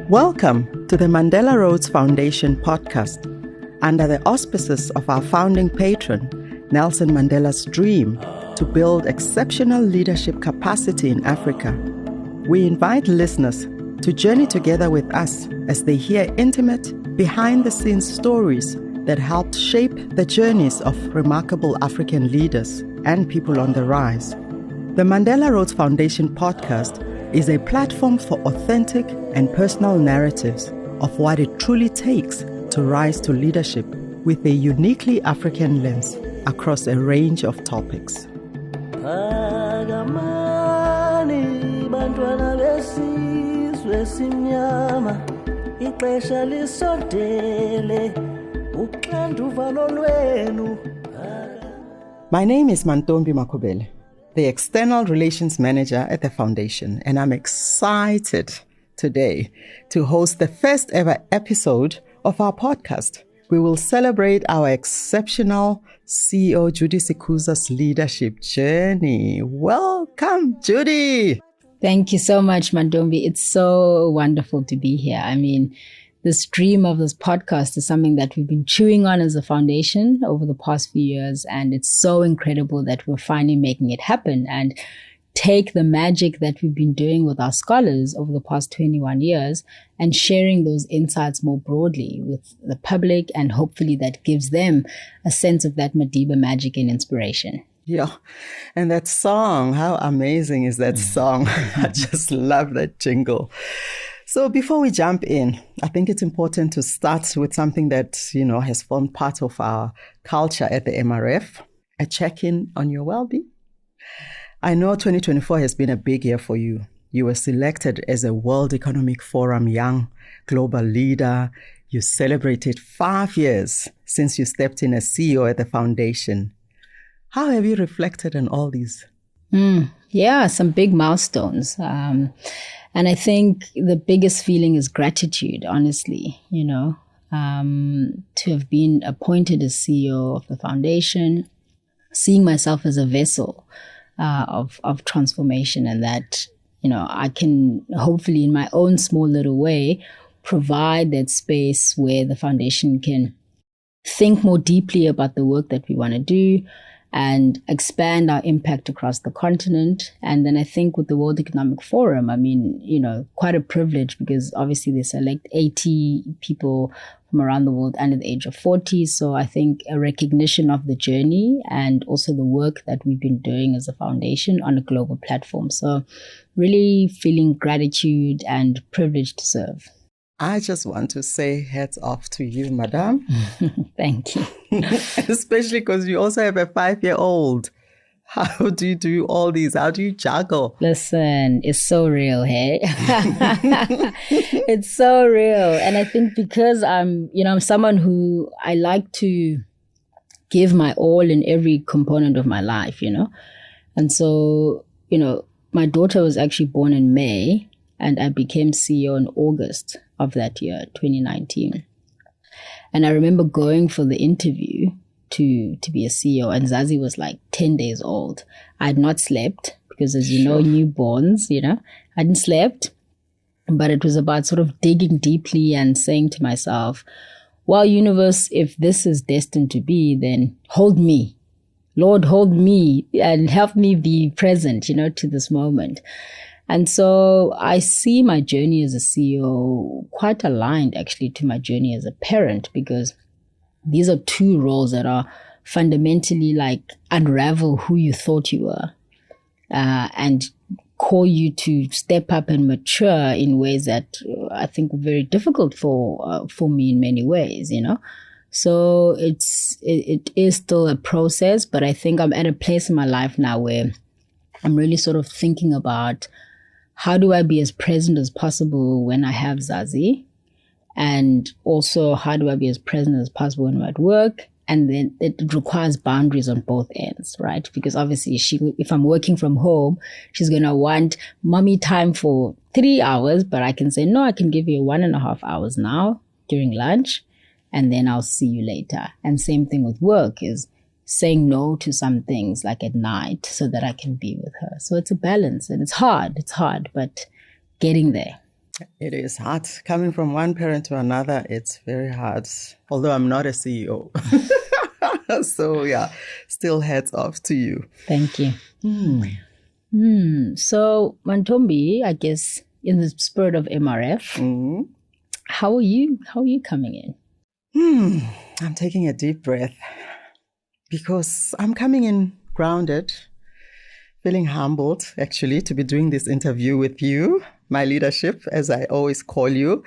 Welcome to the Mandela Rhodes Foundation Podcast, under the auspices of our founding patron, Nelson Mandela's dream to build exceptional leadership capacity in Africa. We invite listeners to journey together with us as they hear intimate, behind-the-scenes stories that helped shape the journeys of remarkable African leaders and people on the rise. The Mandela Rhodes Foundation Podcast is a platform for authentic and personal narratives of what it truly takes to rise to leadership with a uniquely African lens across a range of topics. My name is Mantombi Makhubele, the External Relations Manager at the Foundation, and I'm excited today to host the first ever episode of our podcast. We will celebrate our exceptional CEO Judy Sikuza's leadership journey. Welcome, Judy. Thank you so much, Mantombi. It's so wonderful to be here. I mean, this dream of this podcast is something that we've been chewing on as a foundation over the past few years. And it's so incredible that we're finally making it happen and take the magic that we've been doing with our scholars over the past 21 years and sharing those insights more broadly with the public. And hopefully that gives them a sense of that Madiba magic and inspiration. Yeah. And that song, how amazing is that song? I just love that jingle. So before we jump in, I think it's important to start with something that, has formed part of our culture at the MRF, a check-in on your well-being. I know 2024 has been a big year for you. You were selected as a World Economic Forum Young Global Leader. You celebrated 5 years since you stepped in as CEO at the foundation. How have you reflected on all these? Yeah, some big milestones. And I think the biggest feeling is gratitude, honestly, to have been appointed as CEO of the foundation, seeing myself as a vessel of transformation, and that, I can hopefully in my own small little way provide that space where the foundation can think more deeply about the work that we want to do and expand our impact across the continent. And then I think with the World Economic Forum, quite a privilege, because obviously they select 80 people from around the world under the age of 40. So I think a recognition of the journey and also the work that we've been doing as a foundation on a global platform. So really feeling gratitude and privileged to serve. I just want to say hats off to you, madam. Thank you. Especially because you also have a 5-year-old. How do you do all these? How do you juggle? Listen, it's so real, hey? It's so real. And I think because I'm someone who I like to give my all in every component of my life, And so, my daughter was actually born in May, and I became CEO in August of that year, 2019. And I remember going for the interview to be a CEO, and Zazi was like 10 days old. I had not slept because, as you know, newborns, I hadn't slept. But it was about sort of digging deeply and saying to myself, well, universe, if this is destined to be, then hold me. Lord, hold me and help me be present, to this moment. And so I see my journey as a CEO quite aligned actually to my journey as a parent, because these are two roles that are fundamentally like unravel who you thought you were and call you to step up and mature in ways that I think were very difficult for me in many ways, So it is still a process, but I think I'm at a place in my life now where I'm really sort of thinking about how do I be as present as possible when I have Zazi? And also, how do I be as present as possible when I'm at work? And then it requires boundaries on both ends, right? Because obviously, if I'm working from home, she's going to want mommy time for 3 hours, but I can say, no, I can give you 1.5 hours now during lunch, and then I'll see you later. And same thing with work is saying no to some things like at night so that I can be with her. So it's a balance, and it's hard, but getting there. It is hard. Coming from one parent to another, it's very hard. Although I'm not a CEO. So yeah, still hats off to you. Thank you. So Mantombi, I guess in the spirit of MRF, how are you coming in? I'm taking a deep breath because I'm coming in grounded, feeling humbled actually to be doing this interview with you, my leadership, as I always call you.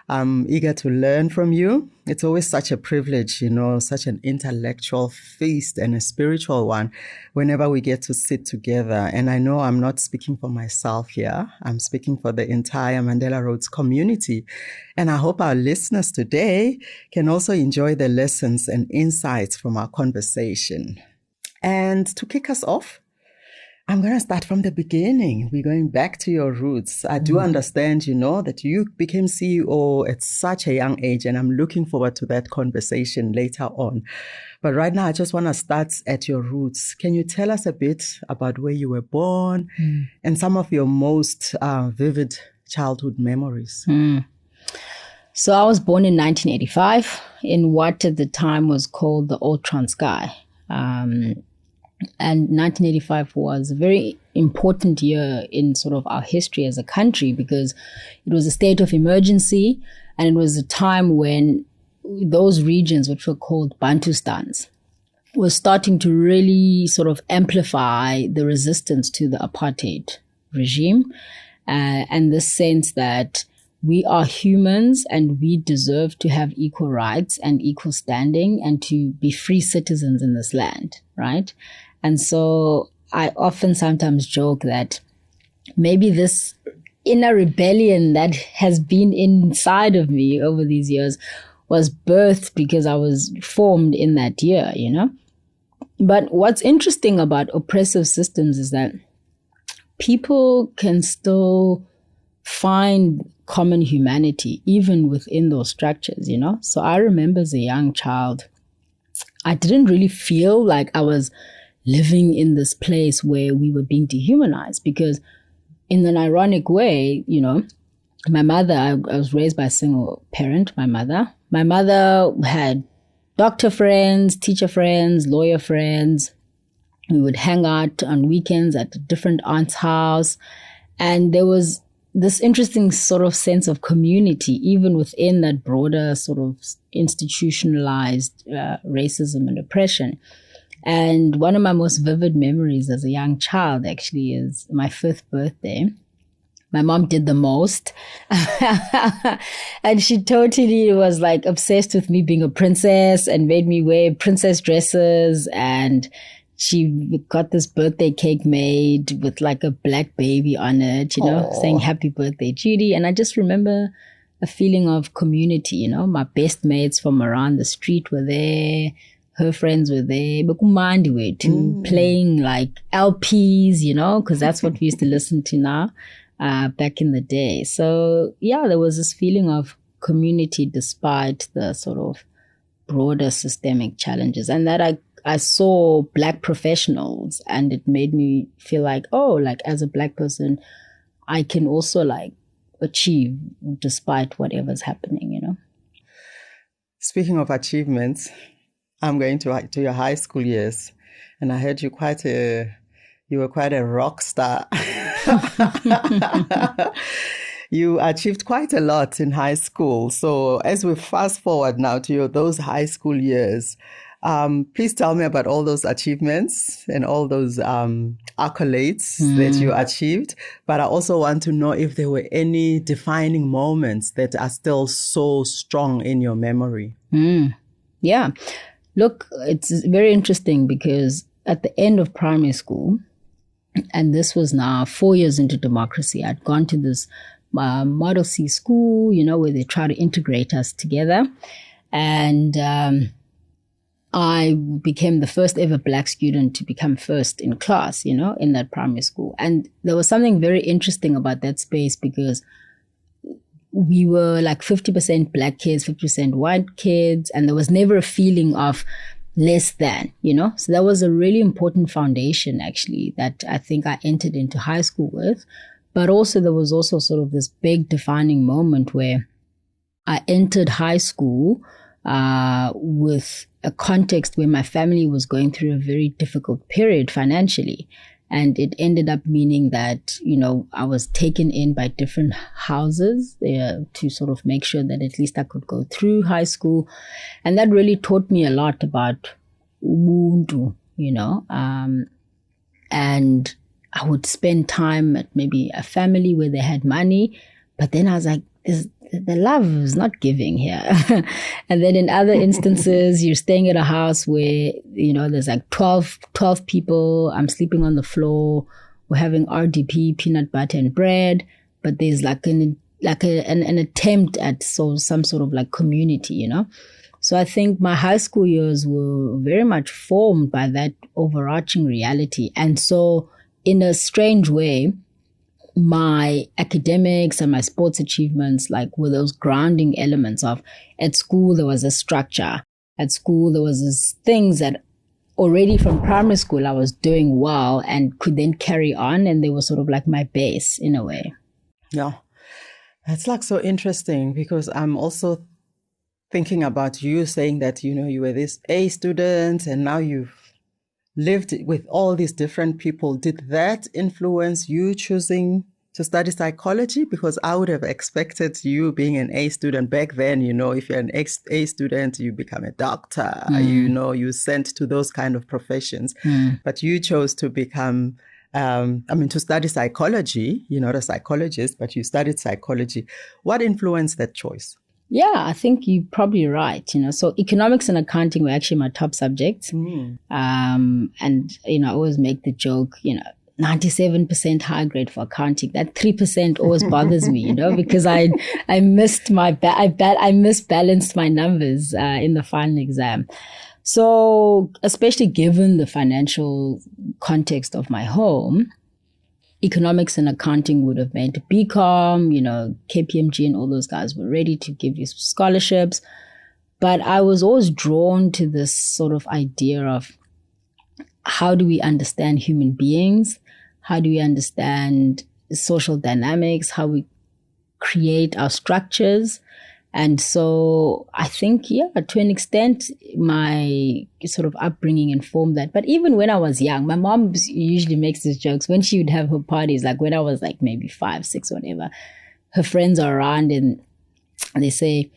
I'm eager to learn from you. It's always such a privilege, such an intellectual feast and a spiritual one whenever we get to sit together. And I know I'm not speaking for myself here. I'm speaking for the entire Mandela Rhodes community. And I hope our listeners today can also enjoy the lessons and insights from our conversation. And to kick us off, I'm going to start from the beginning. We're going back to your roots. I do understand, that you became CEO at such a young age, and I'm looking forward to that conversation later on. But right now, I just want to start at your roots. Can you tell us a bit about where you were born and some of your most vivid childhood memories? So I was born in 1985 in what at the time was called the Old Transkei. And 1985 was a very important year in sort of our history as a country because it was a state of emergency, and it was a time when those regions, which were called Bantustans, were starting to really sort of amplify the resistance to the apartheid regime, and the sense that we are humans and we deserve to have equal rights and equal standing and to be free citizens in this land, right? And so I often sometimes joke that maybe this inner rebellion that has been inside of me over these years was birthed because I was formed in that year, But what's interesting about oppressive systems is that people can still find common humanity even within those structures, So I remember as a young child, I didn't really feel like I was living in this place where we were being dehumanized because in an ironic way, my mother, I was raised by a single parent, my mother. My mother had doctor friends, teacher friends, lawyer friends. We would hang out on weekends at a different aunt's house. And there was this interesting sort of sense of community, even within that broader sort of institutionalized racism and oppression. And one of my most vivid memories as a young child actually is my 5th birthday. My mom did the most. And she totally was like obsessed with me being a princess and made me wear princess dresses. And she got this birthday cake made with like a black baby on it, saying happy birthday, Judy. And I just remember a feeling of community, my best mates from around the street were there. Her friends were there, playing like LPs, because that's what we used to listen to now, back in the day. So yeah, there was this feeling of community despite the sort of broader systemic challenges, and that I saw Black professionals, and it made me feel like, as a Black person, I can also like achieve despite whatever's happening, Speaking of achievements, I'm going to your high school years, and I heard you were quite a rock star. You achieved quite a lot in high school. So as we fast forward now to those high school years, please tell me about all those achievements and all those accolades that you achieved. But I also want to know if there were any defining moments that are still so strong in your memory. Yeah. Look, it's very interesting because at the end of primary school, and this was now 4 years into democracy, I'd gone to this Model C school, where they try to integrate us together. And I became the first ever Black student to become first in class, in that primary school. And there was something very interesting about that space because we were like 50% Black kids, 50% white kids, and there was never a feeling of less than, So that was a really important foundation, actually, that I think I entered into high school with. But also there was also sort of this big defining moment where I entered high school with a context where my family was going through a very difficult period financially. And it ended up meaning that, I was taken in by different houses to sort of make sure that at least I could go through high school. And that really taught me a lot about ubuntu, and I would spend time at maybe a family where they had money. But then I was like, the love is not giving here. And then in other instances, you're staying at a house where, there's like 12 people. I'm sleeping on the floor. We're having RDP, peanut butter and bread. But there's like an attempt at some sort of like community, So I think my high school years were very much formed by that overarching reality. And so in a strange way, my academics and my sports achievements were those grounding elements of, at school there was a structure. At school there was these things that already from primary school I was doing well and could then carry on, and they were sort of like my base in a way. Yeah, that's so interesting, because I'm also thinking about you saying that, you were this A student and now you've lived with all these different people. Did that influence you choosing to study psychology? Because I would have expected you being an A student back then, if you're an A student, you become a doctor, you sent to those kind of professions. But you chose to become, to study psychology. You're not a psychologist, but you studied psychology. What influenced that choice? Yeah, I think you're probably right. So economics and accounting were actually my top subjects. And, I always make the joke, 97% high grade for accounting. That 3% always bothers me, because I misbalanced my numbers in the final exam. So especially given the financial context of my home, economics and accounting would have meant BCom, KPMG and all those guys were ready to give you scholarships. But I was always drawn to this sort of idea of, how do we understand human beings? How do we understand social dynamics? How we create our structures? And so I think, to an extent, my sort of upbringing informed that. But even when I was young, my mom usually makes these jokes when she would have her parties, like when I was like maybe 5, 6, whatever, her friends are around and they say,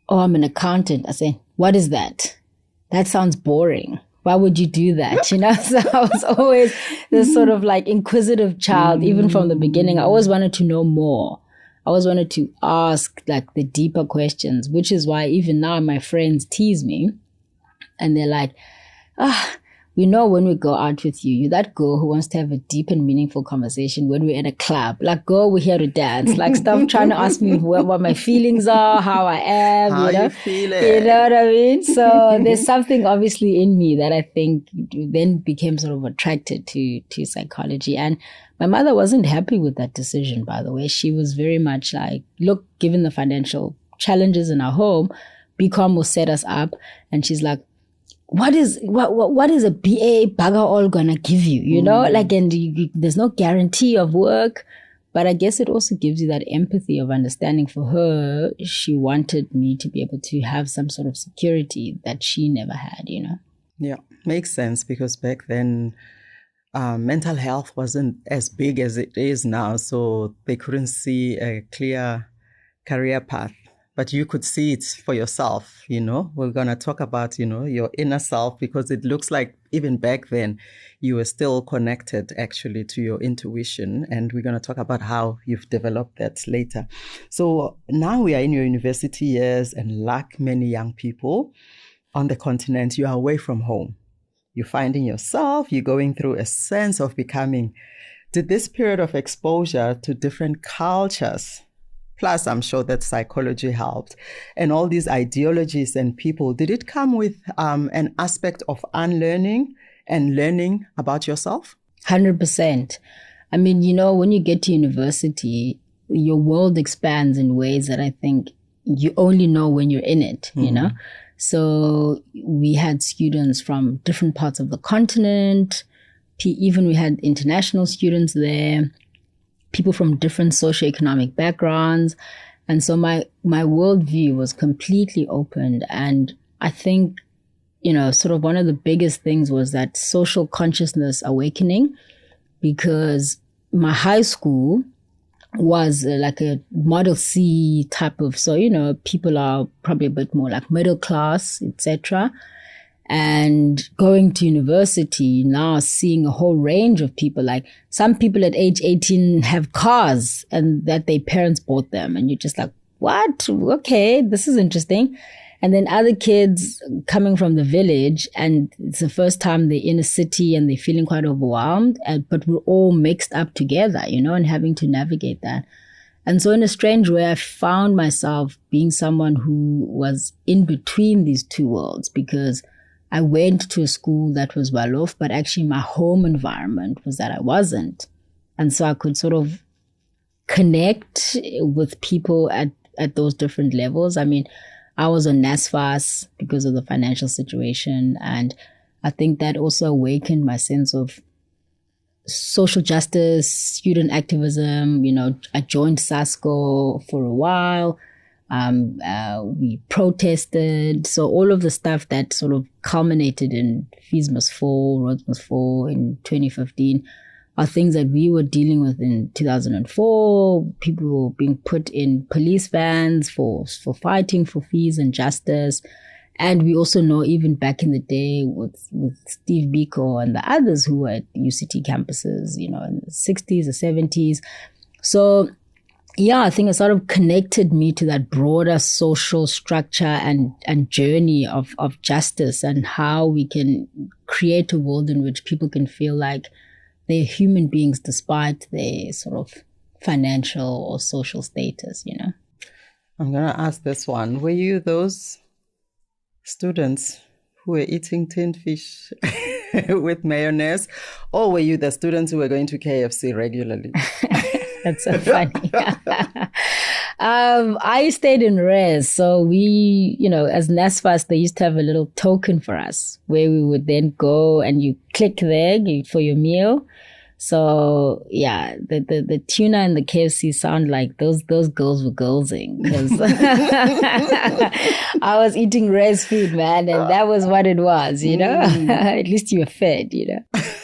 "Oh, I'm an accountant." I say, "What is that? That sounds boring. Why would you do that?" So I was always this sort of like inquisitive child, even from the beginning. I always wanted to know more. I always wanted to ask like the deeper questions, which is why even now my friends tease me and they're like, when we go out with you, you're that girl who wants to have a deep and meaningful conversation when we're at a club. Like, girl, we're here to dance. Like, stop trying to ask me what my feelings are, how I am, how you feel it. You know what I mean? So there's something obviously in me that I think then became sort of attracted to psychology. And my mother wasn't happy with that decision, by the way. She was very much like, look, given the financial challenges in our home, BCom will set us up. And she's like, what is a BA bugger all gonna give you, and there's no guarantee of work. But I guess it also gives you that empathy of understanding. For her, she wanted me to be able to have some sort of security that she never had, Yeah, makes sense, because back then mental health wasn't as big as it is now. So they couldn't see a clear career path. But you could see it for yourself, We're going to talk about, your inner self, because it looks like even back then you were still connected actually to your intuition. And we're going to talk about how you've developed that later. So now we are in your university years, and like many young people on the continent, you are away from home. You're finding yourself, you're going through a sense of becoming. Did this period of exposure to different cultures, plus I'm sure that psychology helped, and all these ideologies and people, did it come with an aspect of unlearning and learning about yourself? 100%. I mean, when you get to university, your world expands in ways that I think you only know when you're in it, So we had students from different parts of the continent. Even we had international students there. people from different socioeconomic backgrounds. And so my worldview was completely opened. And I think, sort of one of the biggest things was that social consciousness awakening, because my high school was like a Model C type of, so, people are probably a bit more like middle class, etc. And going to university now, seeing a whole range of people, like some people at age 18 have cars and that their parents bought them. And you're just like, what? Okay, this is interesting. And then other kids coming from the village, and it's the first time they're in a city and they're feeling quite overwhelmed, but we're all mixed up together, and having to navigate that. And so in a strange way, I found myself being someone who was in between these two worlds, because I went to a school that was well off, but actually my home environment was that I wasn't. And so I could sort of connect with people at those different levels. I mean, I was on NSFAS because of the financial situation. And I think that also awakened my sense of social justice, student activism. I joined SASCO for a while. We protested. So all of the stuff that sort of culminated in Fees Must Fall, Rhodes Must Fall in 2015 are things that we were dealing with in 2004. People were being put in police vans for fighting for fees and justice. And we also know even back in the day with Steve Biko and the others who were at UCT campuses, in the 60s or 70s. So yeah, I think it sort of connected me to that broader social structure and journey of justice, and how we can create a world in which people can feel like they're human beings despite their sort of financial or social status, I'm going to ask this one. Were you those students who were eating tinned fish with mayonnaise, or were you the students who were going to KFC regularly? That's so funny. I stayed in res. So we, as NSFAS, they used to have a little token for us where we would then go and you click there for your meal. So yeah, the tuna and the KFC sound like those girls were girlsing, because I was eating res food, man, and that was what it was, At least you were fed,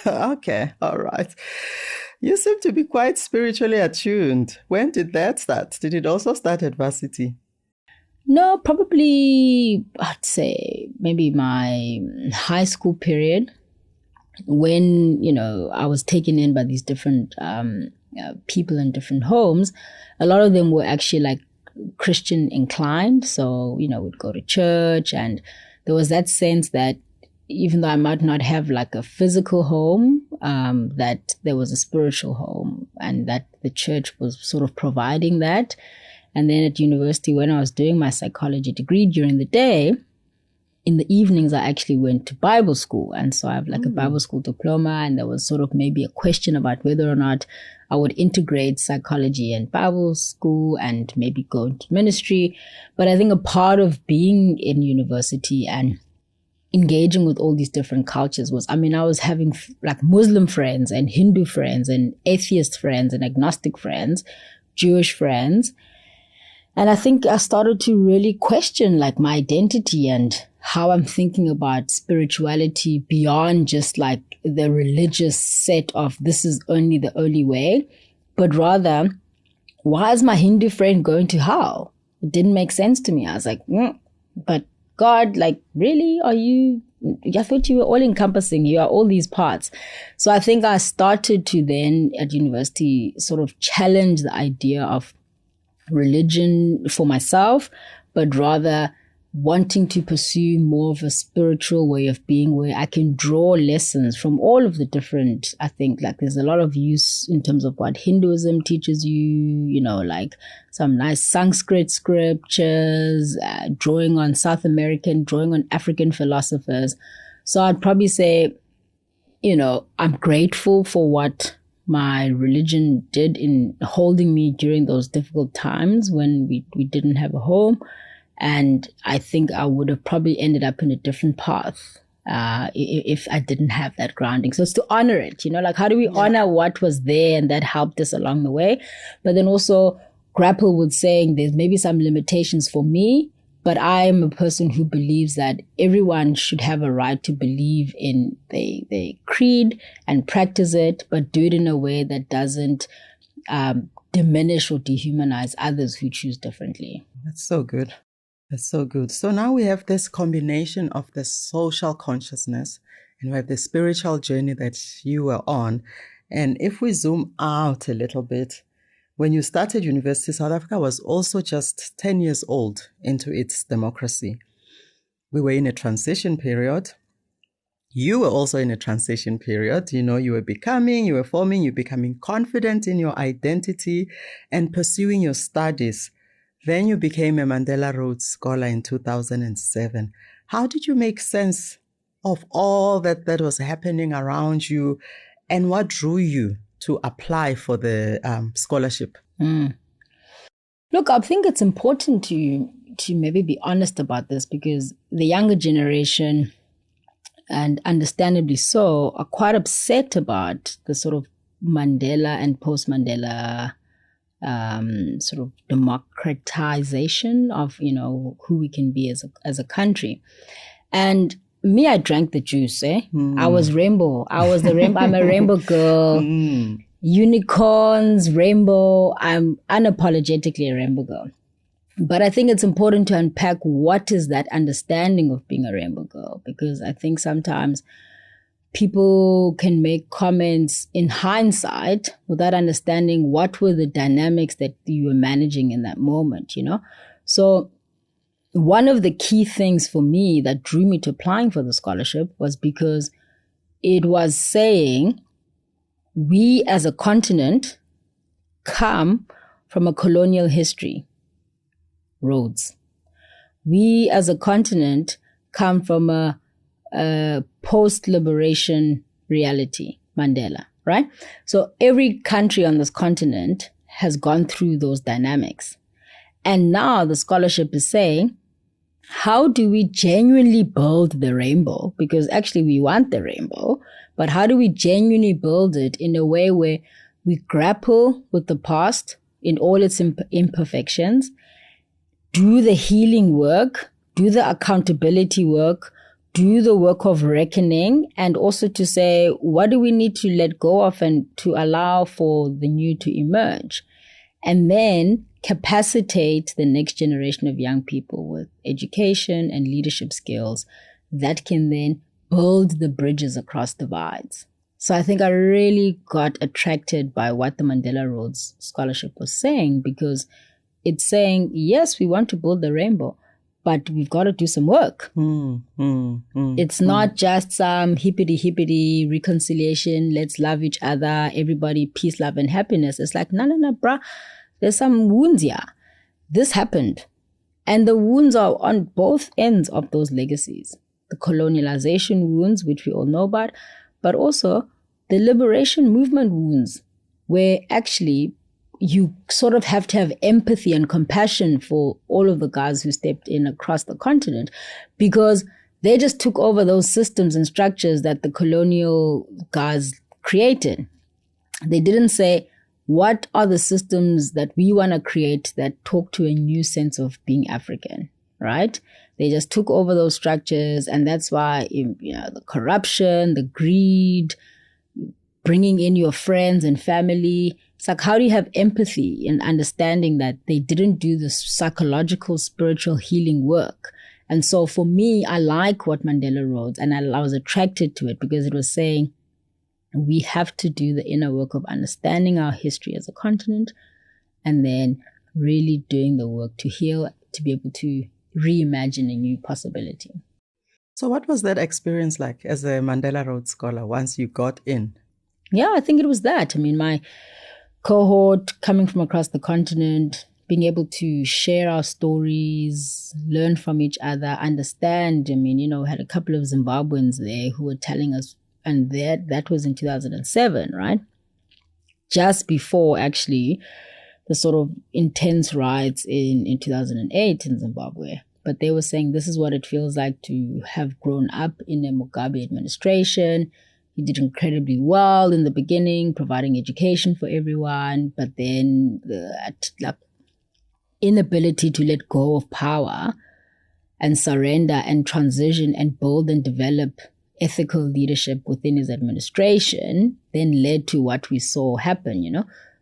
Okay, all right. You seem to be quite spiritually attuned. When did that start? Did it also start at varsity? No, probably, I'd say maybe my high school period, when, I was taken in by these different people in different homes. A lot of them were actually like Christian inclined. So, we'd go to church, and there was that sense that even though I might not have like a physical home, that there was a spiritual home, and that the church was sort of providing that. And then at university, when I was doing my psychology degree during the day, in the evenings, I actually went to Bible school. And so I have like a Bible school diploma, and there was sort of maybe a question about whether or not I would integrate psychology and Bible school and maybe go into ministry. But I think a part of being in university and engaging with all these different cultures was, I was having like Muslim friends and Hindu friends and atheist friends and agnostic friends, Jewish friends. And I think I started to really question like my identity and how I'm thinking about spirituality beyond just like the religious set of this is only the only way, but rather, why is my Hindu friend going to hell? It didn't make sense to me. I was like, but God, like, really? I thought you were all encompassing. You are all these parts. So I think I started to then at university sort of challenge the idea of religion for myself, but rather wanting to pursue more of a spiritual way of being, where I can draw lessons from all of the different, I think like there's a lot of use in terms of what Hinduism teaches you, like some nice Sanskrit scriptures, drawing on South American, drawing on African philosophers. So I'd probably say, I'm grateful for what my religion did in holding me during those difficult times when we didn't have a home. And I think I would have probably ended up in a different path if I didn't have that grounding. So it's to honor it, like how do we honor what was there and that helped us along the way, but then also grapple with saying there's maybe some limitations for me, but I'm a person who believes that everyone should have a right to believe in their creed and practice it, but do it in a way that doesn't diminish or dehumanize others who choose differently. That's so good. That's so good. So now we have this combination of the social consciousness and we have the spiritual journey that you were on. And if we zoom out a little bit, when you started university, South Africa was also just 10 years old into its democracy. We were in a transition period. You were also in a transition period. You were becoming confident in your identity and pursuing your studies. Then you became a Mandela Rhodes Scholar in 2007. How did you make sense of all that was happening around you, and what drew you to apply for the scholarship? Look, I think it's important to maybe be honest about this, because the younger generation, and understandably so, are quite upset about the sort of Mandela and post-Mandela sort of democratization of, who we can be as a country. And me, I drank the juice, I was rainbow. I was the rainbow. I'm a rainbow girl. Unicorns, rainbow. I'm unapologetically a rainbow girl. But I think it's important to unpack what is that understanding of being a rainbow girl, because I think sometimes people can make comments in hindsight without understanding what were the dynamics that you were managing in that moment, So one of the key things for me that drew me to applying for the scholarship was because it was saying we as a continent come from a colonial history, Rhodes. We as a continent come from a post-liberation reality, Mandela, right? So every country on this continent has gone through those dynamics. And now the scholarship is saying, how do we genuinely build the rainbow? Because actually we want the rainbow, but how do we genuinely build it in a way where we grapple with the past in all its imperfections, do the healing work, do the accountability work, do the work of reckoning, and also to say, what do we need to let go of and to allow for the new to emerge? And then capacitate the next generation of young people with education and leadership skills that can then build the bridges across divides. So I think I really got attracted by what the Mandela Rhodes Scholarship was saying, because it's saying, yes, we want to build the rainbow, but we've got to do some work. It's not just some hippity reconciliation, let's love each other, everybody, peace, love, and happiness. It's like, no, bruh, there's some wounds here. This happened. And the wounds are on both ends of those legacies. The colonialization wounds, which we all know about, but also the liberation movement wounds, where actually you sort of have to have empathy and compassion for all of the guys who stepped in across the continent, because they just took over those systems and structures that the colonial guys created. They didn't say, what are the systems that we want to create that talk to a new sense of being African, right? They just took over those structures, and that's why the corruption, the greed, bringing in your friends and family. It's like, how do you have empathy and understanding that they didn't do the psychological, spiritual healing work? And so for me, I like what Mandela Rhodes, and I was attracted to it because it was saying we have to do the inner work of understanding our history as a continent, and then really doing the work to heal, to be able to reimagine a new possibility. So what was that experience like as a Mandela Rhodes Scholar once you got in? Yeah, I think it was that. I mean, my cohort coming from across the continent, being able to share our stories, learn from each other, understand. I mean, we had a couple of Zimbabweans there who were telling us, and that was in 2007, right? Just before actually the sort of intense riots in 2008 in Zimbabwe. but they were saying this is what it feels like to have grown up in a Mugabe administration. He did incredibly well in the beginning, providing education for everyone, but then the inability to let go of power and surrender and transition and build and develop ethical leadership within his administration then led to what we saw happen,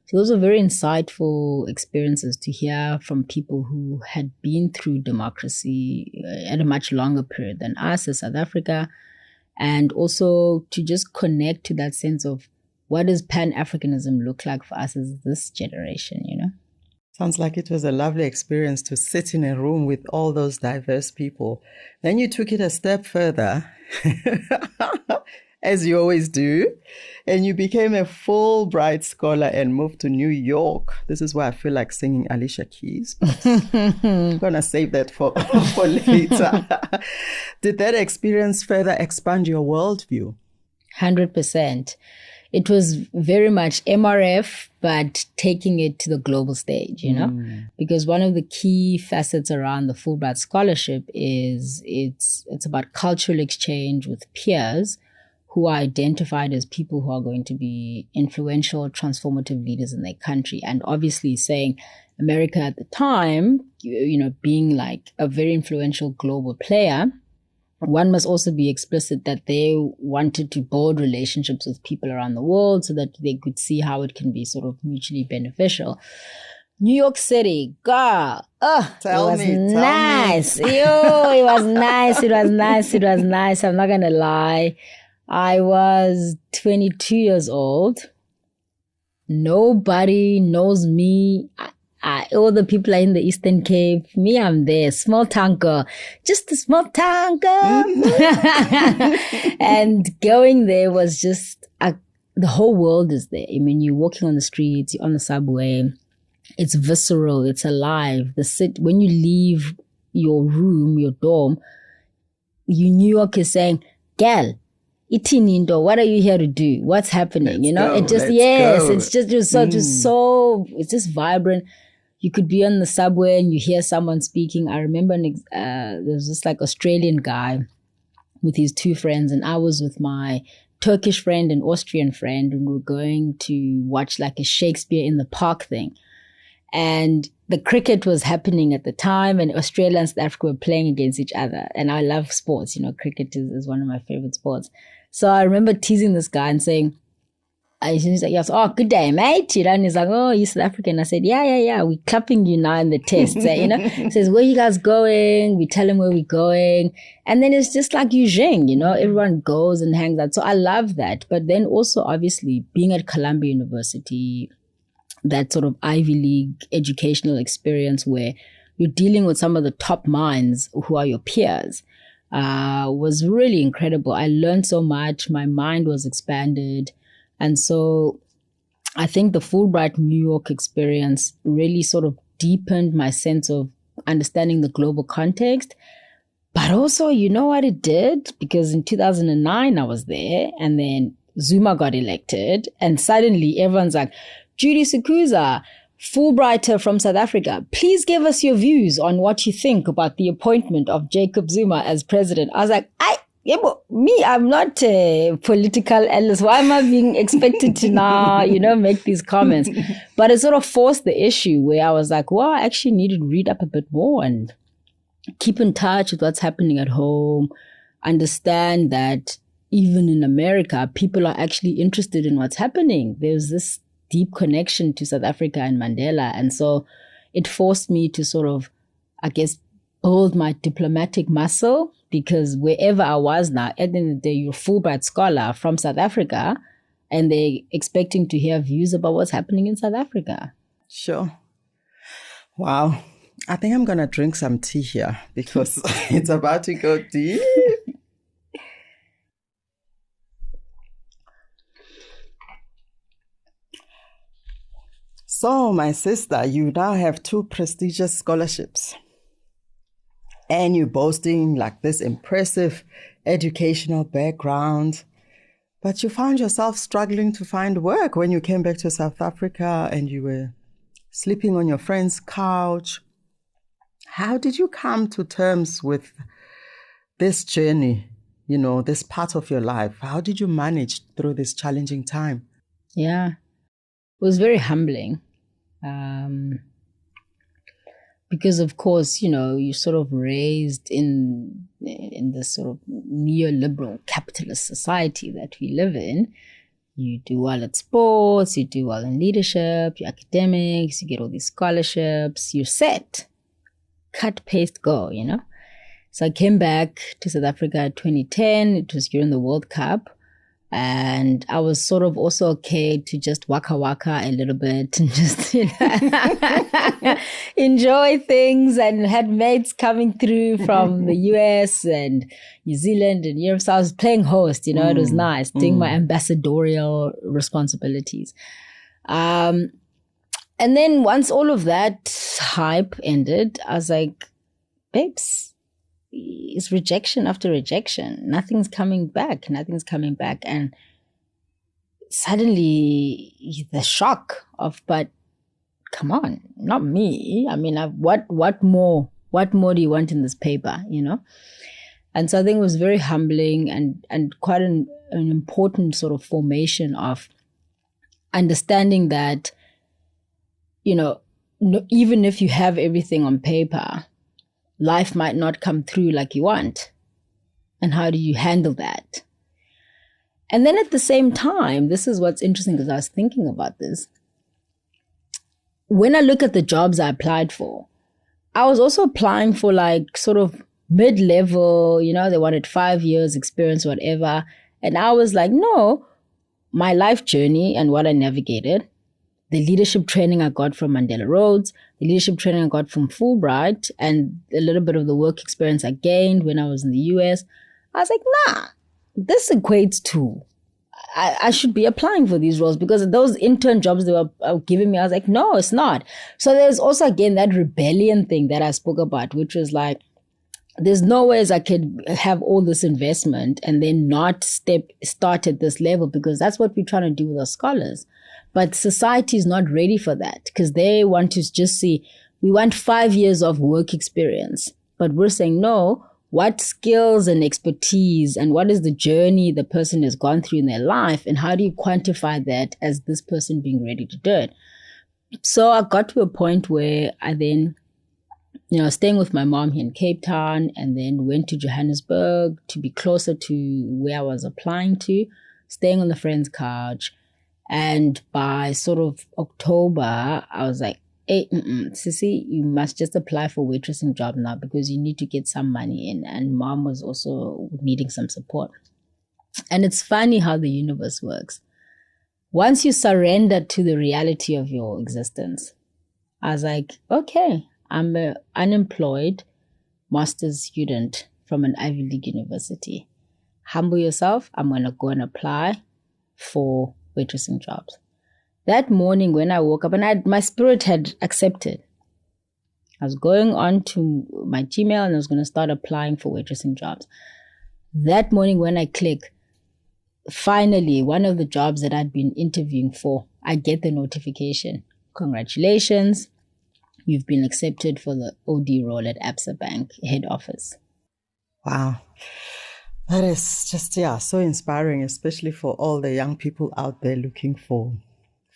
So those are very insightful experiences to hear from people who had been through democracy at a much longer period than us as South Africa, and also to just connect to that sense of what does Pan-Africanism look like for us as this generation, Sounds like it was a lovely experience to sit in a room with all those diverse people. Then you took it a step further, as you always do, and you became a Fulbright scholar and moved to New York. This is why I feel like singing Alicia Keys. I'm going to save that for later. Did that experience further expand your worldview? 100%. It was very much MRF, but taking it to the global stage, because one of the key facets around the Fulbright scholarship is it's about cultural exchange with peers who are identified as people who are going to be influential, transformative leaders in their country. And obviously saying America at the time, being like a very influential global player, one must also be explicit that they wanted to build relationships with people around the world so that they could see how it can be sort of mutually beneficial. New York City, girl, it was nice. Yo, it was nice. It was nice. I'm not going to lie. I was 22 years old. Nobody knows me. All the people are in the Eastern Cape. Me, I'm there. Small town girl. Just a small town girl. And going there was just, the whole world is there. I mean, you're walking on the streets, you're on the subway. It's visceral. It's alive. When you leave your room, your dorm, New York is saying, "Gal, itinindo, what are you here to do? What's happening?" It's just vibrant. You could be on the subway and you hear someone speaking. I remember there's this like Australian guy with his two friends, and I was with my Turkish friend and Austrian friend, and we were going to watch like a Shakespeare in the Park thing. And the cricket was happening at the time, and Australia and South Africa were playing against each other. And I love sports, cricket is one of my favorite sports. So I remember teasing this guy and saying, he's like, yes, "Oh, good day, mate." And he's like, "Oh, you're South African." I said, yeah. We're clapping you now in the test. He says, "Where you guys going?" We tell him where we're going. And then it's just like Eugene, everyone goes and hangs out. So I love that. But then also, obviously, being at Columbia University, that sort of Ivy League educational experience where you're dealing with some of the top minds who are your peers, was really incredible. I learned so much. My mind was expanded. And so I think the Fulbright New York experience really sort of deepened my sense of understanding the global context. But also, you know what it did? Because in 2009, I was there, and then Zuma got elected, and suddenly everyone's like, "Judy Sikuza, Fulbrighter from South Africa, please give us your views on what you think about the appointment of Jacob Zuma as president." I was like, I'm not a political analyst. Why am I being expected to now, make these comments? But it sort of forced the issue where I was like, well, I actually need to read up a bit more and keep in touch with what's happening at home, understand that even in America, people are actually interested in what's happening. There's this deep connection to South Africa and Mandela. And so it forced me to sort of, I guess, build my diplomatic muscle, because wherever I was now, at the end of the day, you're a Fulbright scholar from South Africa, and they're expecting to hear views about what's happening in South Africa. Sure. Wow. I think I'm going to drink some tea here because it's about to go deep. So, my sister, you now have 2 prestigious scholarships. And you're boasting like this impressive educational background. But you found yourself struggling to find work when you came back to South Africa, and you were sleeping on your friend's couch. How did you come to terms with this journey, this part of your life? How did you manage through this challenging time? Yeah, it was very humbling. Because of course, you're sort of raised in this sort of neoliberal capitalist society that we live in. You do well at sports, you do well in leadership, your academics, you get all these scholarships, you're set. Cut, paste, go, So I came back to South Africa in 2010. It was during the World Cup. And I was sort of also okay to just waka waka a little bit and just enjoy things, and had mates coming through from the US and New Zealand and Europe. So I was playing host, it was nice, doing my ambassadorial responsibilities. And then once all of that hype ended, I was like, babes, it's rejection after rejection. Nothing's coming back. And suddenly the shock of, but come on, not me. I mean, what more do you want in this paper, And so I think it was very humbling and quite an important sort of formation of understanding that, even if you have everything on paper, life might not come through like you want. And how do you handle that? And then at the same time, this is what's interesting, because I was thinking about this. When I look at the jobs I applied for, I was also applying for like sort of mid-level, they wanted 5 years experience, whatever. And I was like, no, my life journey and what I navigated, the leadership training I got from Mandela Rhodes, the leadership training I got from Fulbright, and a little bit of the work experience I gained when I was in the US, I was like, nah, this equates to, I should be applying for these roles, because those intern jobs they were giving me, I was like, no, it's not. So there's also, again, that rebellion thing that I spoke about, which was like, there's no ways I could have all this investment and then not start at this level, because that's what we're trying to do with our scholars. But society is not ready for that, because they want to just see, we want 5 years of work experience. But we're saying, no, what skills and expertise and what is the journey the person has gone through in their life, and how do you quantify that as this person being ready to do it? So I got to a point where I then, staying with my mom here in Cape Town, and then went to Johannesburg to be closer to where I was applying to, staying on the friend's couch. And by sort of October, I was like, hey, Sissy, you must just apply for waitressing job now, because you need to get some money in. And mom was also needing some support. And it's funny how the universe works. Once you surrender to the reality of your existence, I was like, okay, I'm an unemployed master's student from an Ivy League university. Humble yourself. I'm going to go and apply for waitressing jobs. That morning when I woke up, and my spirit had accepted, I was going on to my Gmail and I was going to start applying for waitressing jobs. That morning when I click, finally, one of the jobs that I'd been interviewing for, I get the notification. Congratulations, you've been accepted for the OD role at Absa Bank head office. Wow. That is just, so inspiring, especially for all the young people out there looking for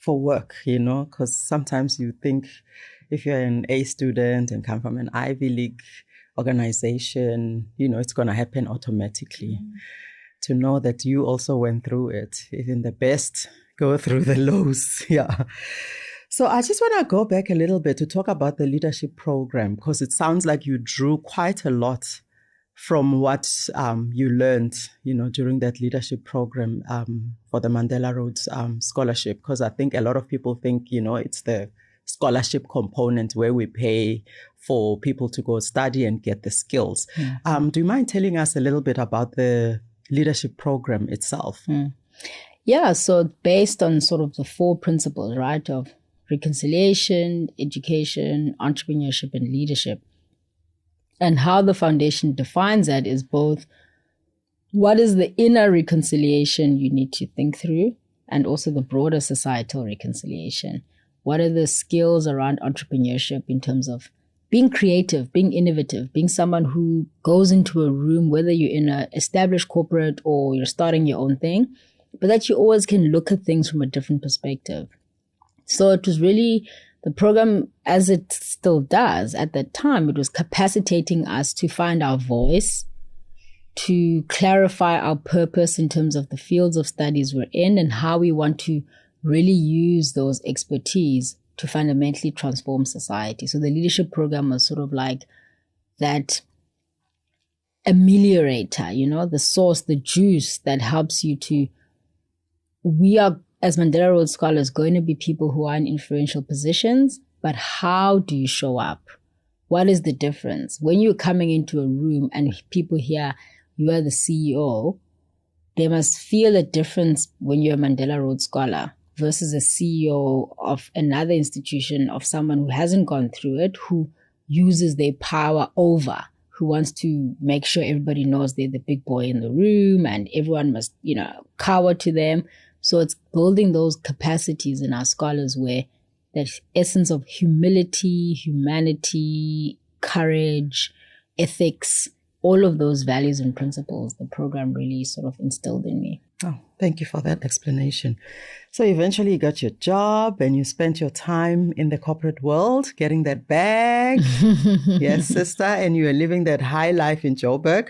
work, because sometimes you think if you're an A student and come from an Ivy League organization, it's going to happen automatically. To know that you also went through it, even the best go through the lows. Yeah. So I just want to go back a little bit to talk about the leadership program, because it sounds like you drew quite a lot from what you learned, during that leadership program for the Mandela Rhodes Scholarship. Because I think a lot of people think, it's the scholarship component where we pay for people to go study and get the skills. Do you mind telling us a little bit about the leadership program itself? Yeah, so based on sort of the 4 principles, right, of reconciliation, education, entrepreneurship, and leadership. And how the foundation defines that is both what is the inner reconciliation you need to think through, and also the broader societal reconciliation. What are the skills around entrepreneurship in terms of being creative, being innovative, being someone who goes into a room, whether you're in an established corporate or you're starting your own thing, but that you always can look at things from a different perspective. So it was really the program, as it still does at that time, it was capacitating us to find our voice, to clarify our purpose in terms of the fields of studies we're in and how we want to really use those expertise to fundamentally transform society. So the leadership program was sort of like that ameliorator, you know, the source, the juice that helps you to, we are, as Mandela Rhodes scholars, going to be people who are in influential positions, but how do you show up? What is the difference? When you're coming into a room and people hear you are the CEO, they must feel a difference when you're a Mandela Rhodes scholar versus a CEO of another institution, of someone who hasn't gone through it, who uses their power over, who wants to make sure everybody knows they're the big boy in the room and everyone must, you know, cower to them. So it's building those capacities in our scholars where that essence of humility, humanity, courage, ethics, all of those values and principles, the program really sort of instilled in me. Oh, thank you for that explanation. So eventually you got your job and you spent your time in the corporate world getting that bag. Yes, sister. And you are living that high life in Joburg.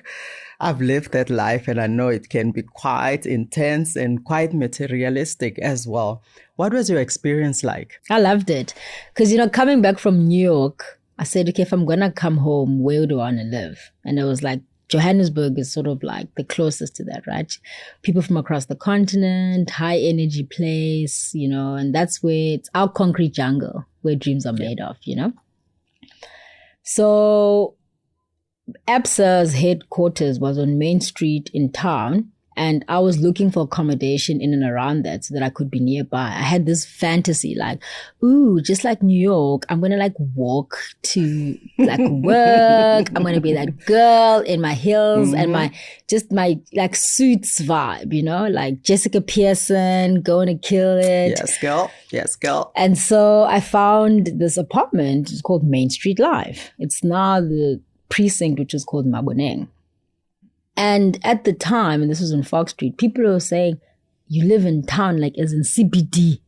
I've lived that life and I know it can be quite intense and quite materialistic as well. What was your experience like? I loved it. Because, you know, coming back from New York, I said, okay, if I'm going to come home, where do I want to live? And it was like, Johannesburg is sort of like the closest to that, right? People from across the continent, high energy place, you know, and that's where it's our concrete jungle where dreams are made of, you know? So ABSA's headquarters was on Main Street in town. And I was looking for accommodation in and around that so that I could be nearby. I had this fantasy like, ooh, just like New York, I'm going to like walk to like work. I'm going to be that girl in my heels and my like suits vibe, you know, like Jessica Pearson, going to kill it. Yes, girl. Yes, girl. And so I found this apartment. It's called Main Street Live. It's now the precinct, which is called Maboneng. And at the time, and this was on Fox Street, people were saying, you live in town, like as in CBD,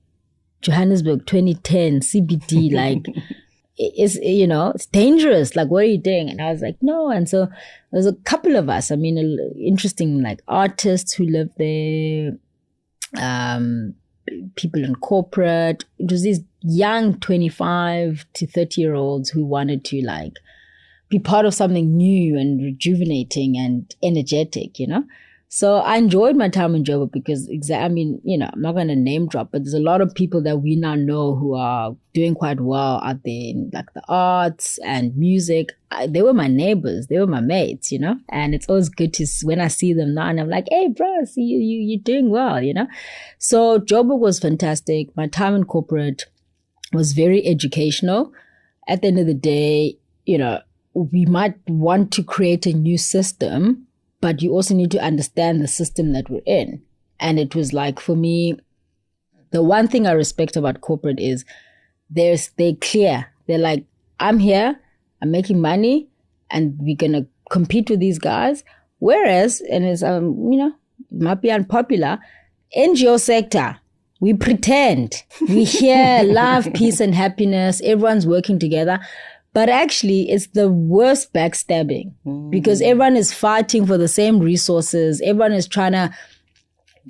Johannesburg 2010, CBD, like, it's, you know, it's dangerous. Like, what are you doing? And I was like, no. And so there's a couple of us, I mean, interesting, like artists who live there, people in corporate. It was these young 25 to 30-year-olds who wanted to like, be part of something new and rejuvenating and energetic, you know? So I enjoyed my time in Joburg because, I mean, you know, I'm not going to name drop, but there's a lot of people that we now know who are doing quite well out there in like the arts and music. They were my neighbors. They were my mates, you know? And it's always good to, when I see them now and I'm like, hey, bro, see you're doing well, you know? So Joburg was fantastic. My time in corporate was very educational. At the end of the day, you know, we might want to create a new system, but you also need to understand the system that we're in. And it was like, for me, the one thing I respect about corporate is they're clear. They're like, I'm here, I'm making money, and we're going to compete with these guys. Whereas, and it's, you know, it might be unpopular, NGO sector, we pretend. We here, love, peace, and happiness. Everyone's working together. But actually, it's the worst backstabbing because everyone is fighting for the same resources. Everyone is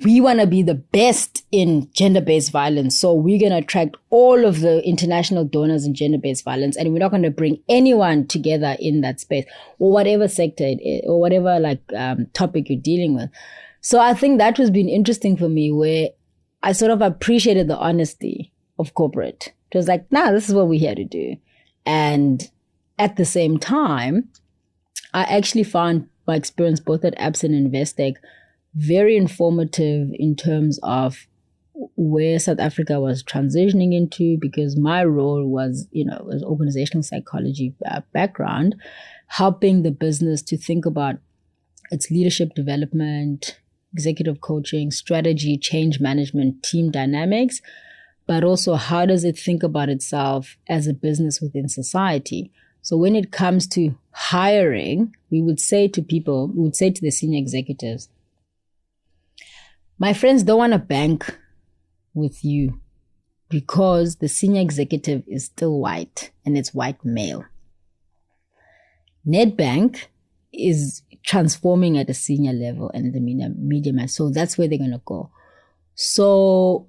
we want to be the best in gender-based violence. So we're going to attract all of the international donors in gender-based violence. And we're not going to bring anyone together in that space or whatever sector it is, or whatever like topic you're dealing with. So I think that has been interesting for me, where I sort of appreciated the honesty of corporate. It was like, nah, this is what we're here to do. And at the same time, I actually found my experience both at ABSA and Investec very informative in terms of where South Africa was transitioning into, because my role was, you know, was organizational psychology background, helping the business to think about its leadership development, executive coaching, strategy, change management, team dynamics, but also how does it think about itself as a business within society? So when it comes to hiring, we would say to the senior executives, my friends don't want to bank with you because the senior executive is still white and it's white male. Nedbank is transforming at a senior level and the medium. So that's where they're going to go. So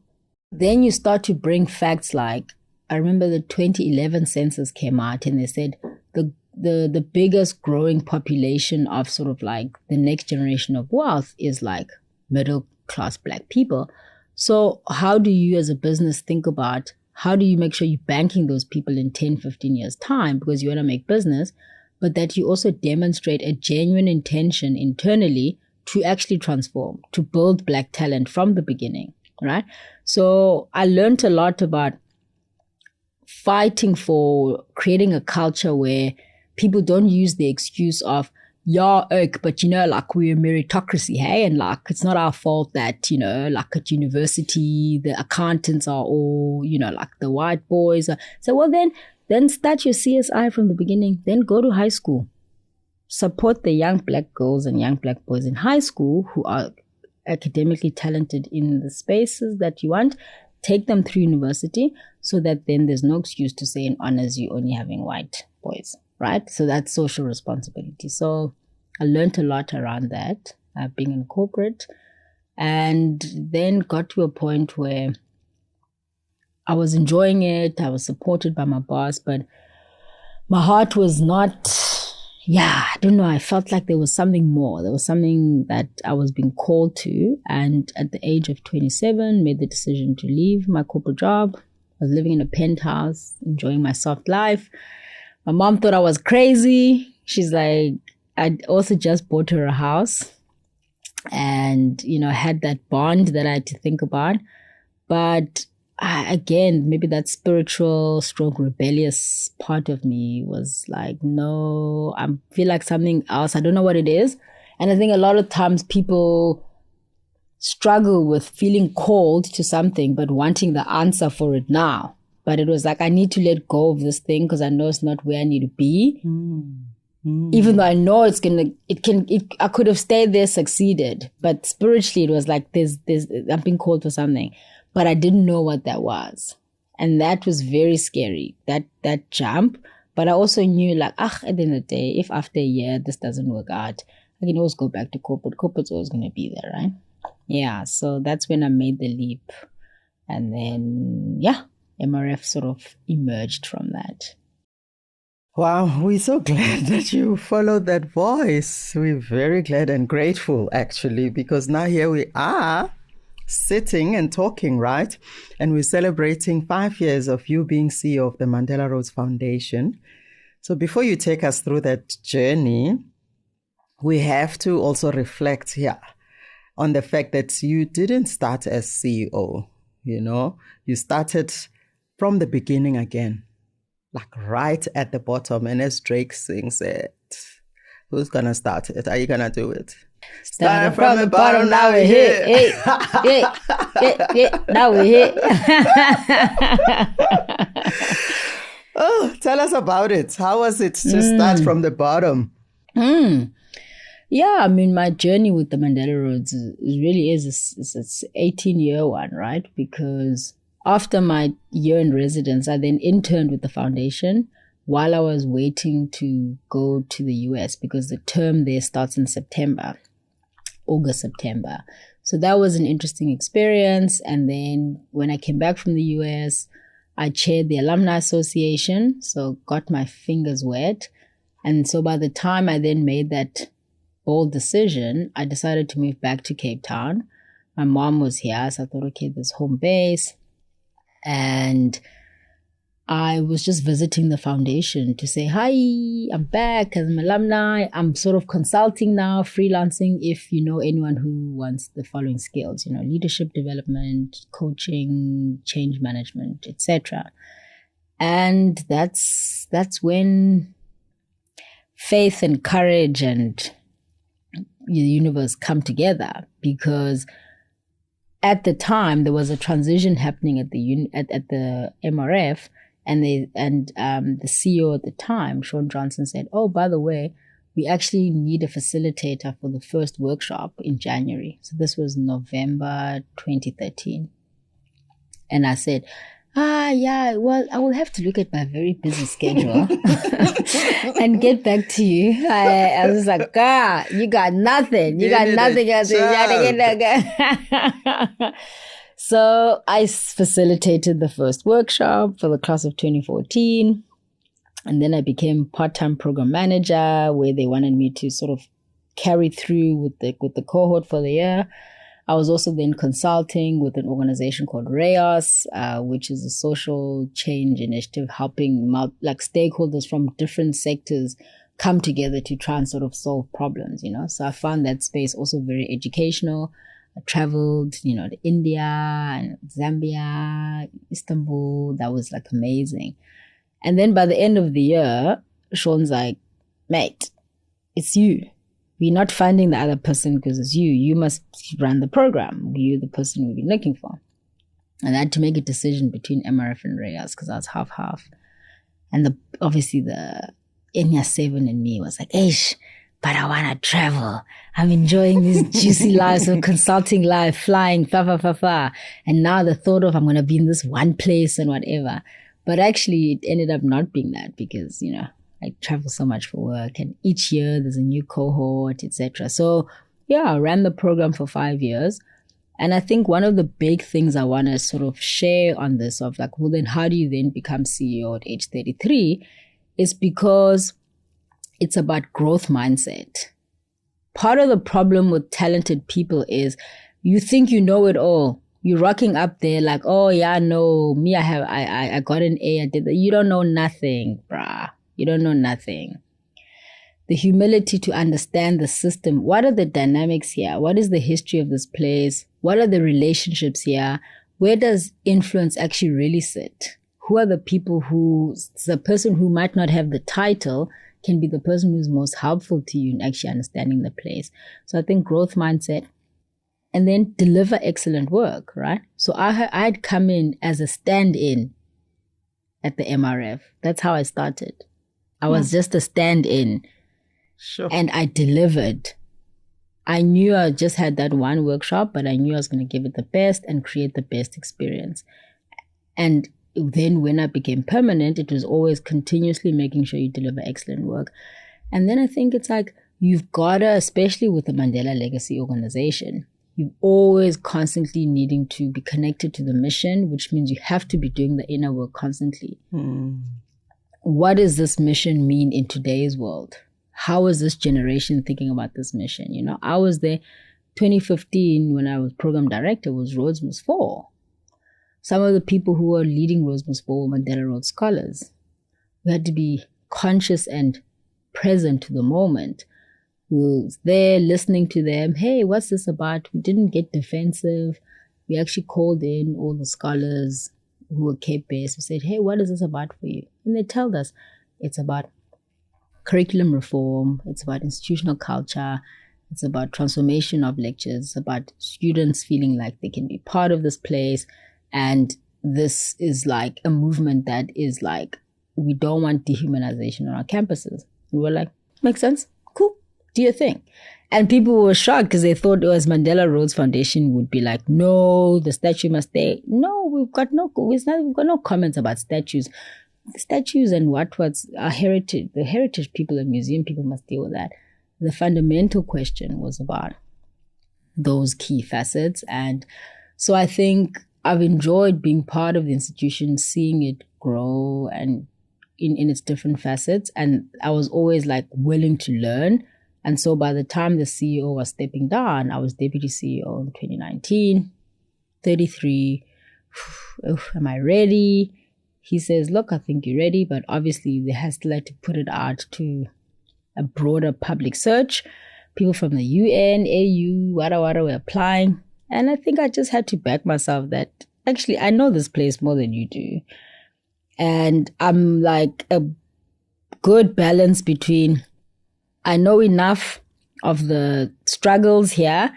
then you start to bring facts like, I remember the 2011 census came out and they said the biggest growing population of sort of like the next generation of wealth is like middle class Black people. So how do you as a business think about how do you make sure you're banking those people in 10, 15 years time because you want to make business, but that you also demonstrate a genuine intention internally to actually transform, to build Black talent from the beginning, right? So I learned a lot about fighting for creating a culture where people don't use the excuse of, yeah, but like we're a meritocracy, hey? And like, it's not our fault that, like at university, the accountants are all, like the white boys. So, well, then start your CSI from the beginning, then go to high school. Support the young Black girls and young Black boys in high school who are academically talented in the spaces that you want. Take them through university so that then there's no excuse to say in honors you only having white boys, right? So that's social responsibility. So I learned a lot around that, being in corporate, and then got to a point where I was enjoying it. I was supported by my boss, but my heart was not, I don't know. I felt like there was something more. There was something that I was being called to. And at the age of 27, made the decision to leave my corporate job. I was living in a penthouse, enjoying my soft life. My mom thought I was crazy. She's like, I'd also just bought her a house and, had that bond that I had to think about. But again, maybe that spiritual stroke rebellious part of me was like, no, I feel like something else. I don't know what it is. And I think a lot of times people struggle with feeling called to something, but wanting the answer for it now. But it was like, I need to let go of this thing because I know it's not where I need to be. Even though I know I could have stayed there, succeeded. But spiritually, it was like, I'm being called for something. But I didn't know what that was. And that was very scary, that jump. But I also knew like, at the end of the day, if after a year this doesn't work out, I can always go back to corporate. Corporate's always going to be there, right? Yeah, so that's when I made the leap. And then, MRF sort of emerged from that. Wow, we're so glad that you followed that voice. We're very glad and grateful, actually, because now here we are sitting and talking, right? And we're celebrating 5 years of you being CEO of the Mandela Rhodes Foundation. So before you take us through that journey, we have to also reflect here on the fact that you didn't start as CEO, you started from the beginning again, like right at the bottom. And as Drake sings it, who's going to start it? Are you going to do it? Starting from the bottom, now we're here. Hey, now we're here. Oh, tell us about it. How was it to start from the bottom? Yeah, I mean, my journey with the Mandela Rhodes really is it's 18-year one, right? Because after my year in residence, I then interned with the foundation while I was waiting to go to the US because the term there starts in August, September. So that was an interesting experience. And then when I came back from the US, I chaired the Alumni Association, so got my fingers wet. And so by the time I then made that bold decision, I decided to move back to Cape Town. My mom was here, so I thought, okay, there's home base. And I was just visiting the foundation to say, hi, I'm back as an alumni. I'm sort of consulting now, freelancing, if you know anyone who wants the following skills, leadership development, coaching, change management, etc. And that's when faith and courage and the universe come together, because at the time there was a transition happening at the MRF, And the CEO at the time, Sean Johnson, said, "Oh, by the way, we actually need a facilitator for the first workshop in January." So this was November 2013. And I said, yeah, well, I will have to look at my very busy schedule and get back to you. I was like, you got nothing. You got nothing else. So I facilitated the first workshop for the class of 2014. And then I became part-time program manager, where they wanted me to sort of carry through with the cohort for the year. I was also then consulting with an organization called RAYOS, which is a social change initiative helping stakeholders from different sectors come together to try and sort of solve problems, So I found that space also very educational. I traveled, to India and Zambia, Istanbul. That was amazing. And then by the end of the year, Sean's like, "Mate, it's you. We're not finding the other person because it's you. You must run the program. You're the person we've been looking for." And I had to make a decision between MRF and Reyes because I was half-half. And obviously the Enya 7 in me was like, "Eish, but I want to travel. I'm enjoying these juicy lives of consulting life, flying, And now the thought of I'm going to be in this one place and whatever." But actually it ended up not being that because, I travel so much for work, and each year there's a new cohort, etc. So yeah, I ran the program for 5 years. And I think one of the big things I want to sort of share on this of well, then how do you then become CEO at age 33 is because it's about growth mindset. Part of the problem with talented people is you think you know it all. You're rocking up there like, "Oh yeah, no, me, I got an A, I did that." You don't know nothing, bruh. You don't know nothing. The humility to understand the system. What are the dynamics here? What is the history of this place? What are the relationships here? Where does influence actually really sit? Who are the people the person who might not have the title can be the person who's most helpful to you in actually understanding the place. So I think growth mindset, and then deliver excellent work, right? So I'd come in as a stand-in at the MRF. That's how I started. I was just a stand-in. Sure. And I delivered. I knew I just had that one workshop, but I knew I was going to give it the best and create the best experience. And then when I became permanent, it was always continuously making sure you deliver excellent work. And then I think it's you've got to, especially with the Mandela Legacy Organization, you're always constantly needing to be connected to the mission, which means you have to be doing the inner work constantly. What does this mission mean in today's world? How is this generation thinking about this mission? I was there 2015 when I was program director was Rhodes 4. Some of the people who were leading Rhodes 4 were Mandela Rhodes scholars. We had to be conscious and present to the moment. We were there listening to them. Hey, what's this about? We didn't get defensive. We actually called in all the scholars who were Cape-based. We said, "Hey, what is this about for you?" And they told us it's about curriculum reform. It's about institutional culture. It's about transformation of lectures. It's about students feeling like they can be part of this place. And this is a movement that is we don't want dehumanization on our campuses. We were like, makes sense. Cool. Do your thing. And people were shocked because they thought it was Mandela Rhodes Foundation would be like, "No, the statue must stay." No, we've got no comments about statues. The statues and what's our heritage, the heritage people and museum people must deal with that. The fundamental question was about those key facets. And so I think I've enjoyed being part of the institution, seeing it grow and in its different facets. And I was always willing to learn. And so by the time the CEO was stepping down, I was deputy CEO in 2019, 33. Am I ready? He says, "Look, I think you're ready, but obviously they have to put it out to a broader public search. People from the UN, AU, wada were applying." And I think I just had to back myself that actually I know this place more than you do. And I'm a good balance between I know enough of the struggles here,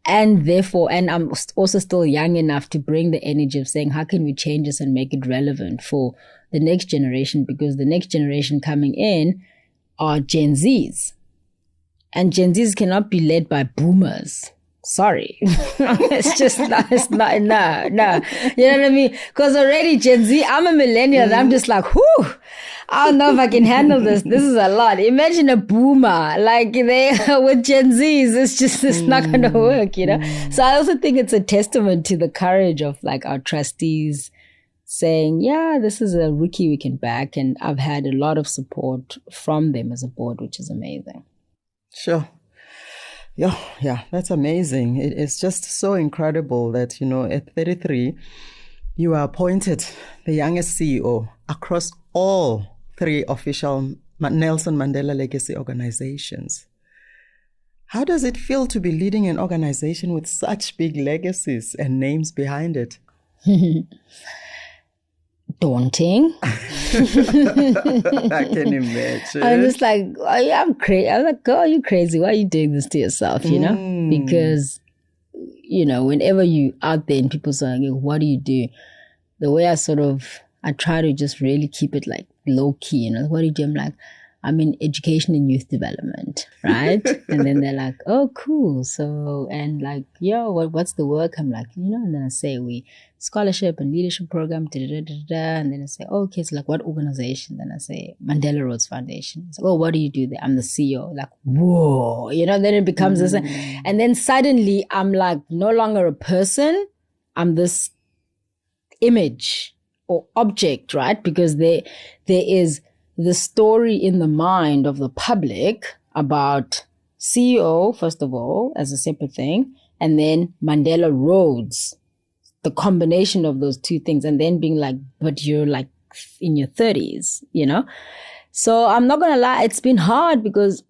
and I'm also still young enough to bring the energy of saying, how can we change this and make it relevant for the next generation, because the next generation coming in are Gen Zs. And Gen Zs cannot be led by boomers. Sorry. it's not, no. You know what I mean? Because already Gen Z, I'm a millennial, and I'm just like, whew, I don't know if I can handle this. This is a lot. Imagine a boomer, like they, with Gen Zs, it's not going to work, you know? So I also think it's a testament to the courage of like our trustees saying, yeah, this is a rookie we can back. And I've had a lot of support from them as a board, which is amazing. Sure. Yeah, that's amazing. It's just so incredible that, you know, at 33, you are appointed the youngest CEO across all 3 official Nelson Mandela legacy organizations. How does it feel to be leading an organization with such big legacies and names behind it? Daunting. I can imagine. I'm just like, I'm crazy. I'm like, girl, you crazy. Why are you doing this to yourself, you know? Because, you know, whenever you out there and people say, what do you do? The way I try to just really keep it like low key, you know, what do you do? I'm like, I'm in education and youth development, right? And then they're like, oh, cool. So, and like, what's the work? I'm like, you know, and then I say we scholarship and leadership program, and then I say, oh, okay, so like what organization? Then I say Mandela Rhodes Foundation. So, oh, what do you do there? I'm the CEO. Like, whoa, you know, then it becomes this, and then suddenly I'm like no longer a person. I'm this image or object, right? Because there is the story in the mind of the public about CEO, first of all, as a separate thing, and then Mandela Rhodes, the combination of those two things, and then being like, but you're like in your 30s, you know? So I'm not going to lie, it's been hard because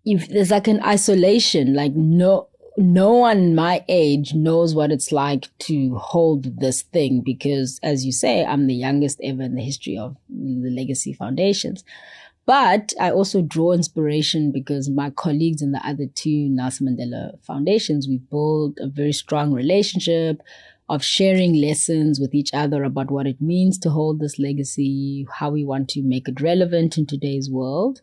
if there's like an isolation, like no one my age knows what it's like to hold this thing because, as you say, I'm the youngest ever in the history of the legacy foundations. But I also draw inspiration because my colleagues in the other 2 Nelson Mandela foundations, we built a very strong relationship of sharing lessons with each other about what it means to hold this legacy, how we want to make it relevant in today's world.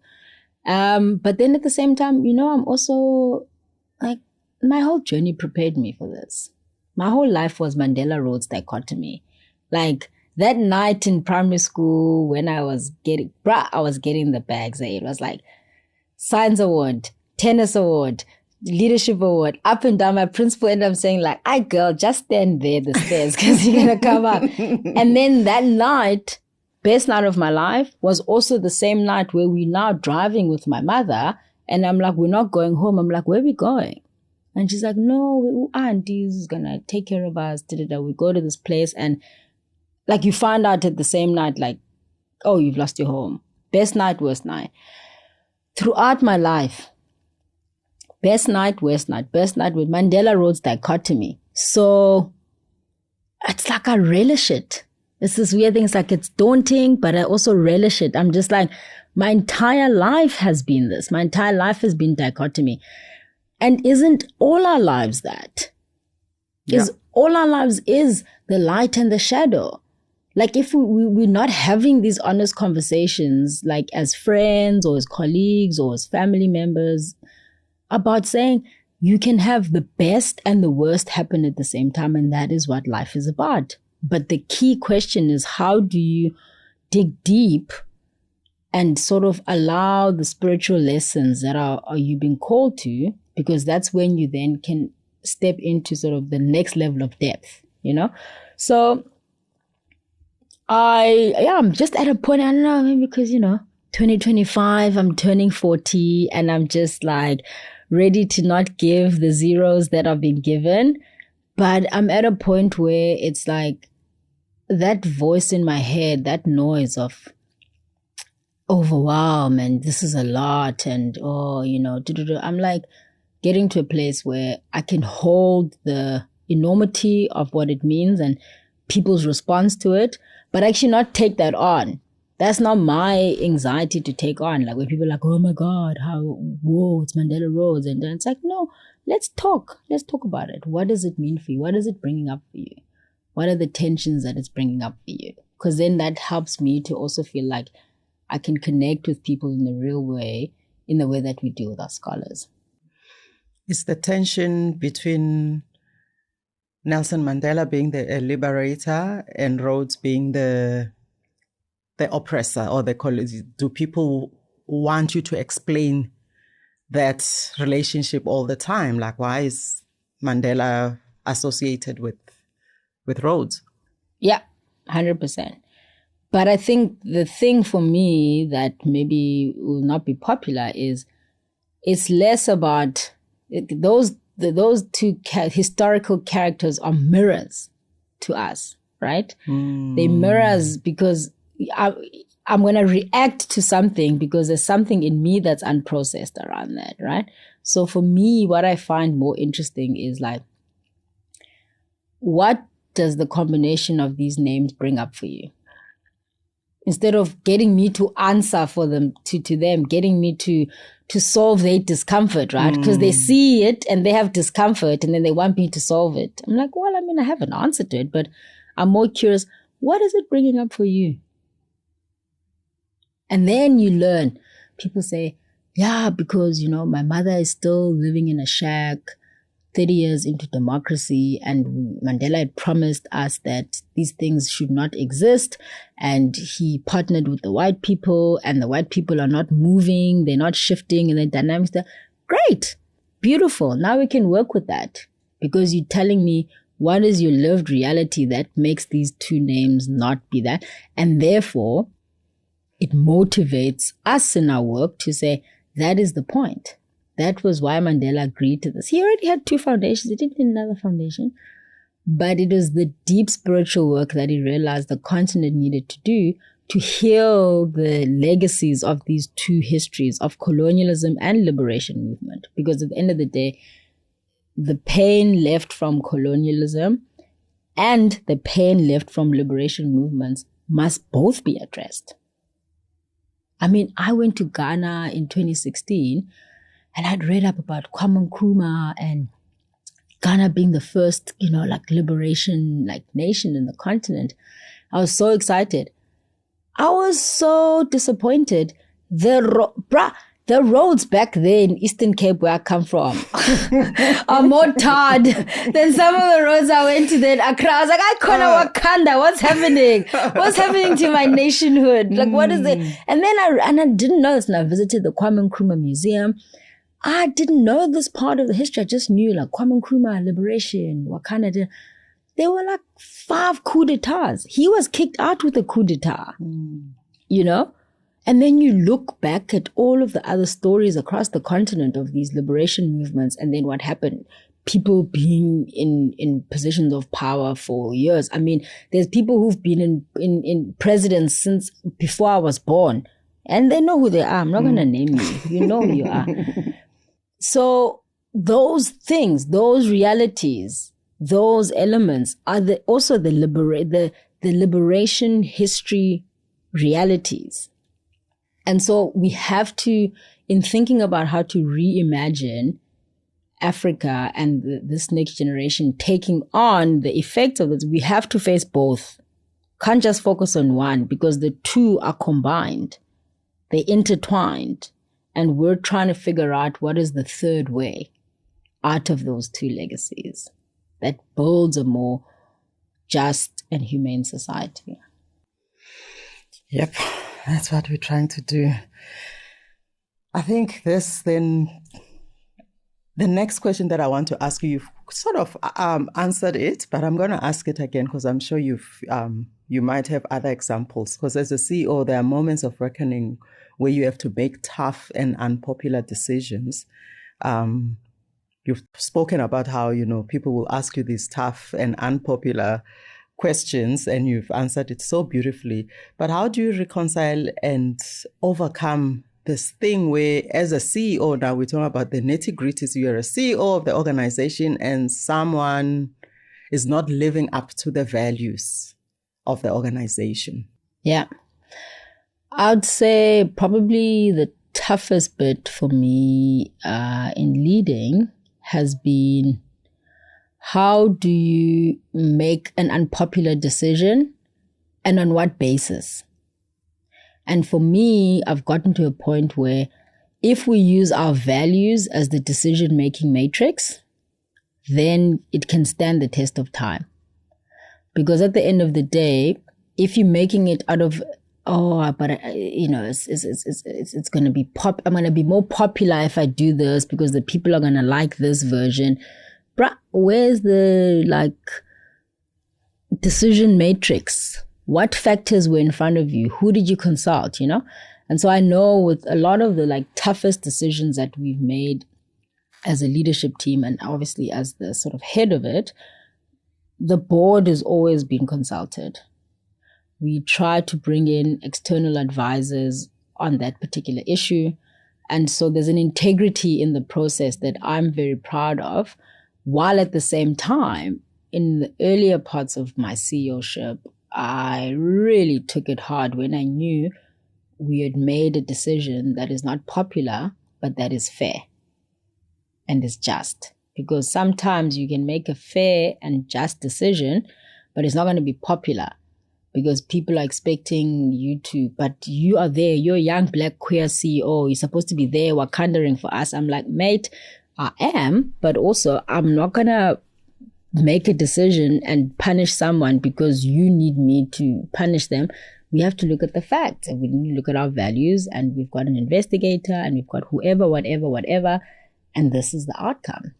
But then at the same time, you know, I'm also like, my whole journey prepared me for this. My whole life was Mandela Rhodes dichotomy. Like that night in primary school when I was getting the bags. It was like science award, tennis award, leadership award, up and down. My principal ended up saying like, "Ay girl, just stand there, the stairs, because you're going to come up." And then that night, best night of my life, was also the same night where we're now driving with my mother. And I'm like, we're not going home. I'm like, where are we going? And she's like, no, auntie's going to take care of us. We go to this place. And like you find out at the same night, like, oh, you've lost your home. Best night, worst night. Throughout my life, best night, worst night. Best night with Mandela Rhodes dichotomy. So it's like I relish it. It's this weird thing. It's like it's daunting, but I also relish it. I'm just like, my entire life has been this. My entire life has been dichotomy. And isn't all our lives that? Yeah. All our lives is the light and the shadow. Like if we're not having these honest conversations, like as friends or as colleagues or as family members, about saying you can have the best and the worst happen at the same time. And that is what life is about. But the key question is, how do you dig deep and sort of allow the spiritual lessons that are you being called to? Because that's when you then can step into sort of the next level of depth, you know? So I'm just at a point, I don't know, maybe because, 2025, I'm turning 40 and I'm just like ready to not give the zeros that I've been given. But I'm at a point where it's like that voice in my head, that noise of overwhelm and this is a lot and, I'm like getting to a place where I can hold the enormity of what it means and people's response to it, but actually not take that on. That's not my anxiety to take on. Like when people are like, oh my God, it's Mandela Rhodes. And then it's like, no, let's talk. Let's talk about it. What does it mean for you? What is it bringing up for you? What are the tensions that it's bringing up for you? because then that helps me to also feel like I can connect with people in the real way, in the way that we do with our scholars. Is the tension between Nelson Mandela being the liberator and Rhodes being the oppressor or the colonizer? Do people want you to explain that relationship all the time? Like, why is Mandela associated with Rhodes? Yeah, 100%. But I think the thing for me that maybe will not be popular is it's less about those two historical characters are mirrors to us, right? They mirrors because I'm going to react to something because there's something in me that's unprocessed around that, right? So for me, what I find more interesting is like, what does the combination of these names bring up for you? Instead of getting me to answer for them, to them, getting me to solve their discomfort, right? Because they see it and they have discomfort and then they want me to solve it. I'm like, well, I mean, I have an answer to it, but I'm more curious, what is it bringing up for you? And then you learn. People say, yeah, because, my mother is still living in a shack 30 years into democracy, and Mandela had promised us that these things should not exist, and he partnered with the white people, and the white people are not moving, they're not shifting, and the dynamics there. Great, beautiful. Now we can work with that, because you're telling me what is your lived reality that makes these two names not be that, and therefore it motivates us in our work to say that is the point. That was why Mandela agreed to this. He already had 2 foundations. He didn't need another foundation. But it was the deep spiritual work that he realized the continent needed to do to heal the legacies of these 2 histories of colonialism and liberation movement. Because at the end of the day, the pain left from colonialism and the pain left from liberation movements must both be addressed. I mean, I went to Ghana in 2016 and I'd read up about Kwame Nkrumah and Ghana being the first, liberation, nation in the continent. I was so excited. I was so disappointed. The roads back there in Eastern Cape, where I come from, are more tarred than some of the roads I went to there in Accra. I was like, I can't Wakanda. What's happening? What's happening to my nationhood? Like, what is it? And then I didn't know this, and I visited the Kwame Nkrumah Museum. I didn't know this part of the history. I just knew Kwame Nkrumah, liberation, Wakanda. There were 5 coup d'etats. He was kicked out with a coup d'etat, And then you look back at all of the other stories across the continent of these liberation movements, and then what happened? People being in positions of power for years. I mean, there's people who've been in presidents since before I was born, and they know who they are. I'm not going to name you. You know who you are. So those things, those realities, those elements are also the liberation history realities. And so we have to, in thinking about how to reimagine Africa and this next generation taking on the effects of this, we have to face both. Can't just focus on one, because the 2 are combined. They're intertwined. And we're trying to figure out what is the third way out of those 2 legacies that builds a more just and humane society. Yep, that's what we're trying to do. I think this then, the next question that I want to ask you, you've sort of answered it, but I'm going to ask it again because I'm sure you might have other examples. Because as a CEO, there are moments of reckoning where you have to make tough and unpopular decisions. You've spoken about how, people will ask you these tough and unpopular questions, and you've answered it so beautifully. But how do you reconcile and overcome this thing where, as a CEO, now we're talking about the nitty-gritties, you're a CEO of the organization and someone is not living up to the values of the organization? Yeah. I'd say probably the toughest bit for me in leading has been, how do you make an unpopular decision and on what basis? And for me, I've gotten to a point where if we use our values as the decision-making matrix, then it can stand the test of time. Because at the end of the day, if you're making it out of, it's going to be I'm going to be more popular if I do this because the people are going to like this version. Bruh, where's the decision matrix? What factors were in front of you? Who did you consult, And so I know with a lot of the toughest decisions that we've made as a leadership team, and obviously as the sort of head of it, the board has always been consulted. We try to bring in external advisors on that particular issue. And so there's an integrity in the process that I'm very proud of, while at the same time, in the earlier parts of my CEO-ship, I really took it hard when I knew we had made a decision that is not popular, but that is fair and is just. Because sometimes you can make a fair and just decision, but it's not going to be popular because people are expecting you to, but you are there, you're a young black queer CEO, you're supposed to be there wakandering for us. I'm like, mate, I am, but also I'm not going to make a decision and punish someone because you need me to punish them. We have to look at the facts and we need to look at our values, and we've got an investigator and we've got whoever, whatever, and this is the outcome.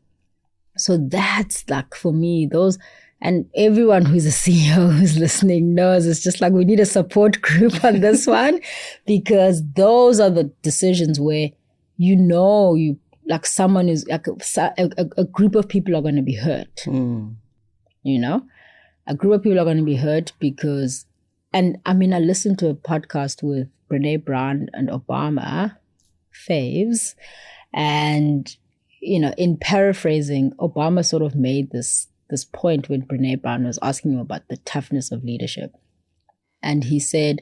So that's for me, those, and everyone who's a CEO who's listening knows it's just we need a support group on this one, because those are the decisions where you someone is a group of people are going to be hurt. A group of people are going to be hurt because, and I mean, I listened to a podcast with Brene Brown and Obama, faves, and in paraphrasing, Obama sort of made this point when Brene Brown was asking him about the toughness of leadership. And he said,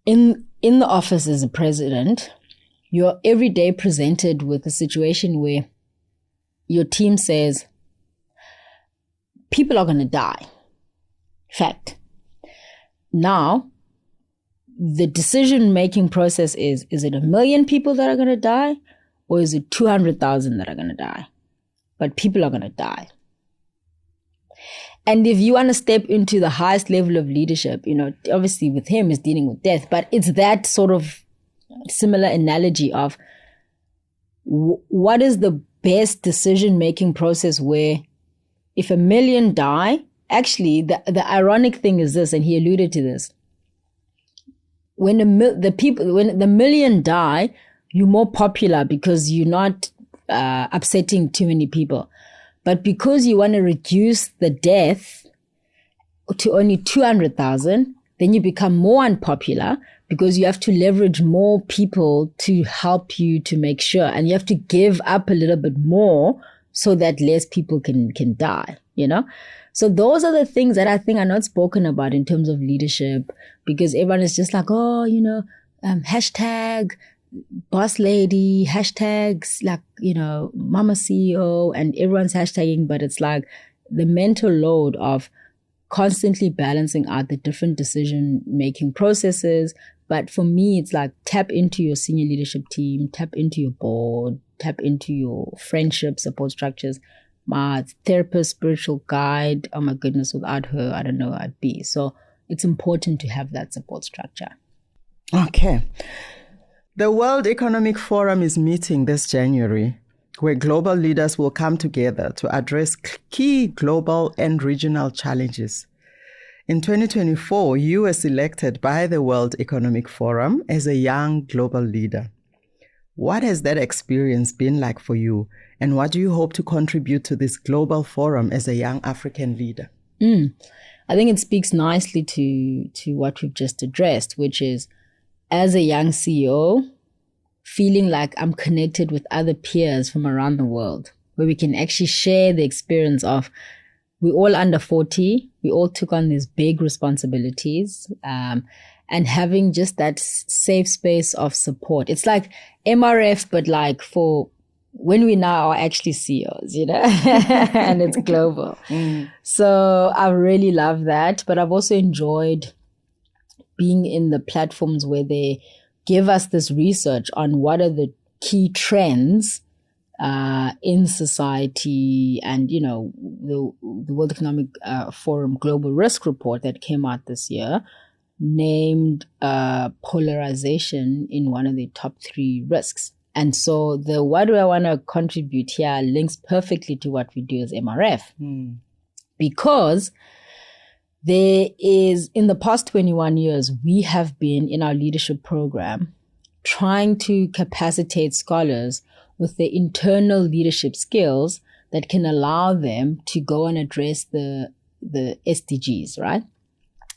in the office as a president, you're every day presented with a situation where your team says, people are going to die. Fact. Now, the decision-making process is it 1 million people that are going to die? Or is it 200,000 that are going to die? But people are going to die. And if you want to step into the highest level of leadership, obviously with him is dealing with death, but it's that sort of similar analogy of what is the best decision-making process where if 1 million die, actually the ironic thing is this, and he alluded to this, when the million die, you're more popular because you're not upsetting too many people. But because you want to reduce the death to only 200,000, then you become more unpopular because you have to leverage more people to help you to make sure. And you have to give up a little bit more so that less people can die, So those are the things that I think are not spoken about in terms of leadership, because everyone is just hashtag boss lady, hashtags mama CEO, and everyone's hashtagging, but it's the mental load of constantly balancing out the different decision-making processes. But for me, it's tap into your senior leadership team, tap into your board, tap into your friendship support structures. My therapist, spiritual guide, oh my goodness, without her, I don't know where I'd be. So it's important to have that support structure. Okay. The World Economic Forum is meeting this January, where global leaders will come together to address key global and regional challenges. In 2024, you were selected by the World Economic Forum as a young global leader. What has that experience been like for you, and what do you hope to contribute to this global forum as a young African leader? I think it speaks nicely to what we've just addressed, which is, as a young CEO, feeling like I'm connected with other peers from around the world, where we can actually share the experience of, we're all under 40, we all took on these big responsibilities, and having just that safe space of support. It's like MRF, but for when we now are actually CEOs, and it's global. So I really love that. But I've also enjoyed being in the platforms where they give us this research on what are the key trends in society. And, the World Economic Forum Global Risk Report that came out this year named polarization in one of the top 3 risks. And so the what do I want to contribute here links perfectly to what we do as MRF. Because there is, in the past 21 years, we have been in our leadership program trying to capacitate scholars with the internal leadership skills that can allow them to go and address the SDGs, right?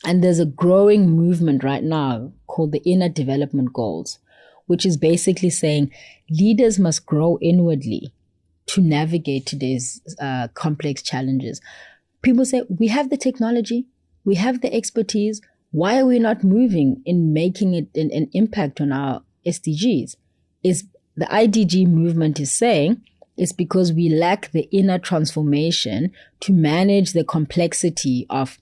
And there's a growing movement right now called the Inner Development Goals, which is basically saying leaders must grow inwardly to navigate today's complex challenges. People say, we have the technology, we have the expertise. Why are we not moving in making it an impact on our SDGs? Is the IDG movement is saying it's because we lack the inner transformation to manage the complexity of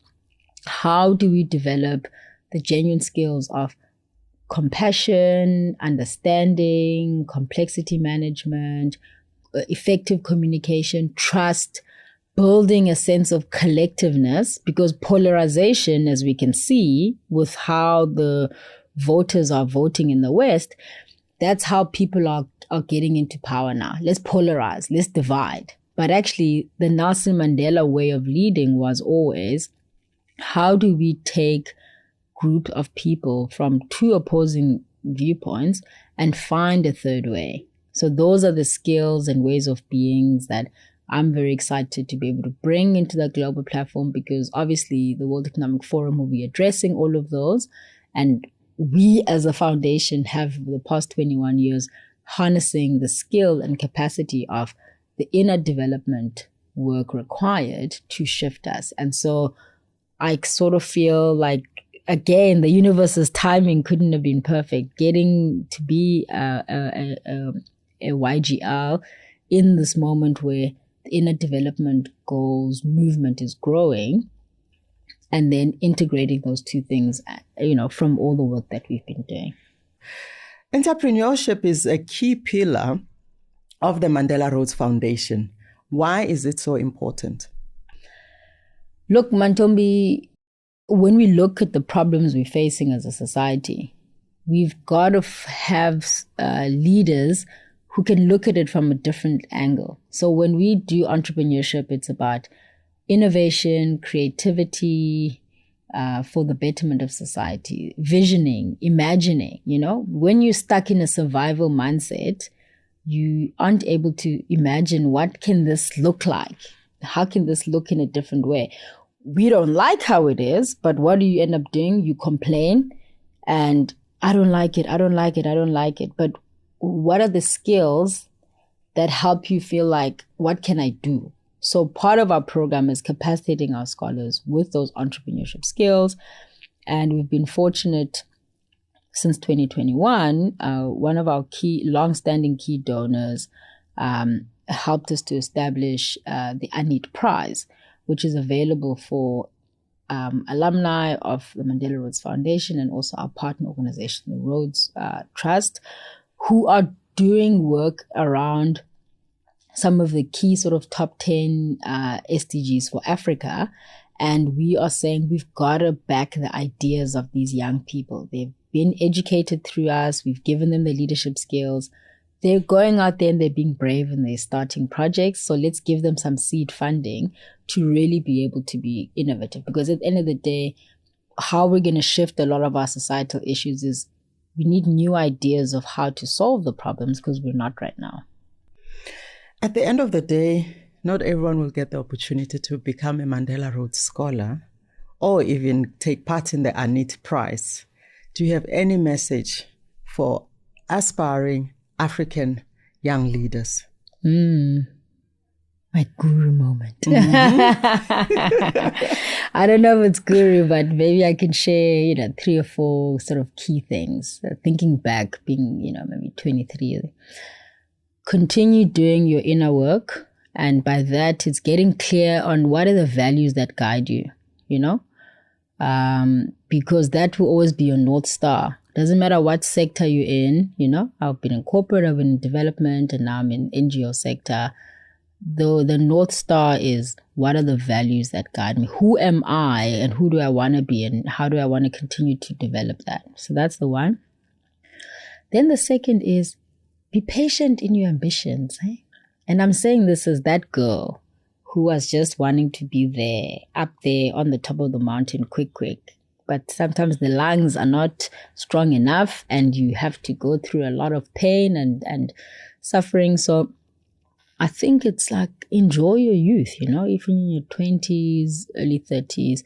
how do we develop the genuine skills of compassion, understanding, complexity management, effective communication, trust, building a sense of collectiveness, because polarization, as we can see with how the voters are voting in the West, that's how people are getting into power now. Let's polarize, let's divide. But actually, the Nelson Mandela way of leading was always, how do we take group of people from 2 opposing viewpoints and find a third way? So those are the skills and ways of beings that I'm very excited to be able to bring into the global platform, because obviously the World Economic Forum will be addressing all of those. And we as a foundation have, the past 21 years, harnessing the skill and capacity of the inner development work required to shift us. And so I sort of feel like, again, the universe's timing couldn't have been perfect. Getting to be a YGL in this moment where the inner development goals movement is growing, and then integrating those 2 things, from all the work that we've been doing. Entrepreneurship is a key pillar of the Mandela Rhodes Foundation. Why is it so important? Look, Mantombi, when we look at the problems we're facing as a society, we've got to have leaders who can look at it from a different angle. So when we do entrepreneurship, it's about innovation, creativity, for the betterment of society, visioning, imagining. When you're stuck in a survival mindset, you aren't able to imagine, what can this look like? How can this look in a different way? We don't like how it is, but what do you end up doing? You complain and I don't like it. But what are the skills that help you feel like, what can I do? So part of our program is capacitating our scholars with those entrepreneurship skills. And we've been fortunate since 2021. One of our long-standing key donors helped us to establish the Anit Prize, which is available for alumni of the Mandela Rhodes Foundation and also our partner organization, the Rhodes Trust, who are doing work around some of the key sort of top 10 SDGs for Africa. And we are saying we've got to back the ideas of these young people. They've been educated through us. We've given them the leadership skills. They're going out there and they're being brave and they're starting projects. So let's give them some seed funding to really be able to be innovative. Because at the end of the day, how we're going to shift a lot of our societal issues is we need new ideas of how to solve the problems, because we're not right now. At the end of the day, not everyone will get the opportunity to become a Mandela Rhodes Scholar or even take part in the Anit Prize. Do you have any message for aspiring African young leaders? My guru moment. Mm-hmm. I don't know if it's guru, but maybe I can share, 3 or 4 sort of key things. Thinking back, being, maybe 23. continue doing your inner work. And by that, it's getting clear on what are the values that guide you, because that will always be your North Star. Doesn't matter what sector you're in, I've been in corporate, I've been in development, and now I'm in NGO sector. Though the North Star is what are the values that guide me? Who am I and who do I want to be and how do I want to continue to develop that? So that's the one. Then the second is be patient in your ambitions. And I'm saying this as that girl who was just wanting to be there, up there on the top of the mountain, quick. But sometimes the lungs are not strong enough and you have to go through a lot of pain and suffering. So I think it's like enjoy your youth, even in your 20s, early 30s.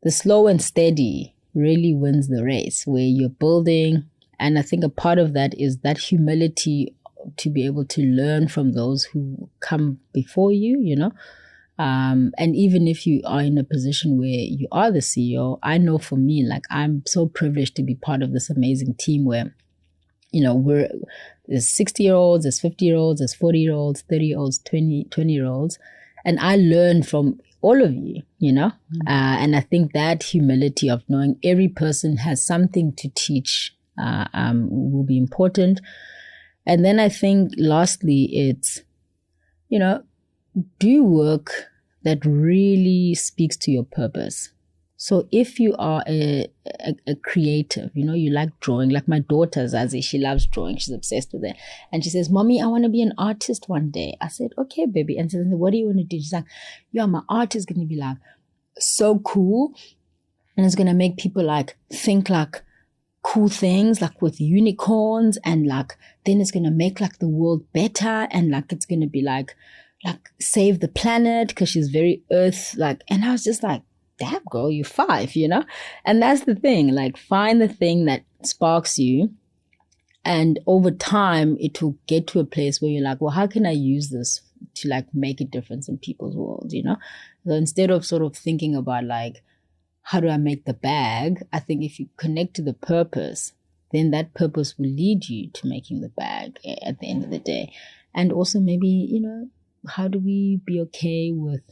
The slow and steady really wins the race where you're building. And I think a part of that is that humility to be able to learn from those who come before you, and even if you are in a position where you are the CEO, I know for me, like I'm so privileged to be part of this amazing team where, there's 60-year-olds, there's 50-year-olds, there's 40-year-olds, 30-year-olds, 20-year-olds. And I learn from all of you, and I think that humility of knowing every person has something to teach will be important. And then I think lastly, it's, do work that really speaks to your purpose. So if you are a creative, you like drawing, like my daughter Zazie, she loves drawing. She's obsessed with it. And she says, Mommy, I want to be an artist one day. I said, okay, baby. And she said, what do you want to do? She's like, my art is going to be like so cool. And it's going to make people like think like cool things, like with unicorns. And like, then it's going to make like the world better. And like, it's going to be like save the planet because she's very earth like. And I was just like, damn girl, you're 5, and that's the thing, like find the thing that sparks you, and over time it will get to a place where you're like, well, how can I use this to like make a difference in people's worlds, so instead of sort of thinking about like how do I make the bag, I think if you connect to the purpose, then that purpose will lead you to making the bag at the end of the day. And also maybe how do we be okay with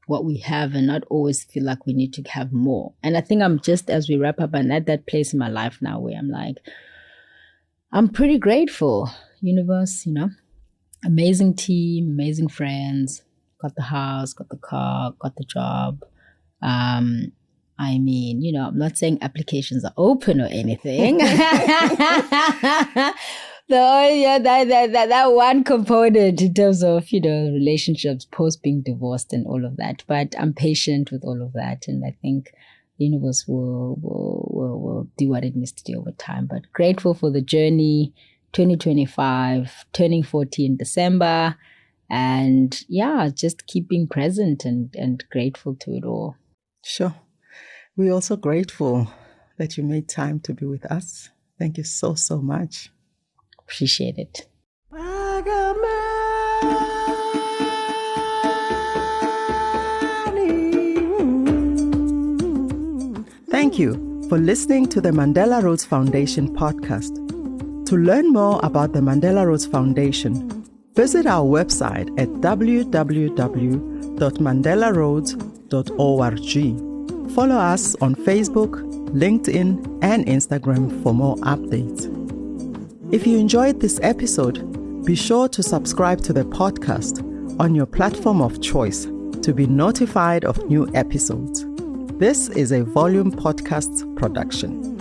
what we have and not always feel like we need to have more. And I think I'm just, as we wrap up, I'm at that place in my life now where I'm like, I'm pretty grateful. Universe, amazing team, amazing friends, got the house, got the car, got the job. I'm not saying applications are open or anything. That one component in terms of, relationships, post being divorced and all of that. But I'm patient with all of that. And I think the universe will do what it needs to do over time. But grateful for the journey, 2025, turning 40 in December. And just keeping present and grateful to it all. Sure. We're also grateful that you made time to be with us. Thank you so, so much. Appreciate it. Thank you for listening to the Mandela Rhodes Foundation podcast. To learn more about the Mandela Rhodes Foundation, visit our website at www.mandelarhodes.org. Follow us on Facebook, LinkedIn, and Instagram for more updates. If you enjoyed this episode, be sure to subscribe to the podcast on your platform of choice to be notified of new episodes. This is a Volume Podcast production.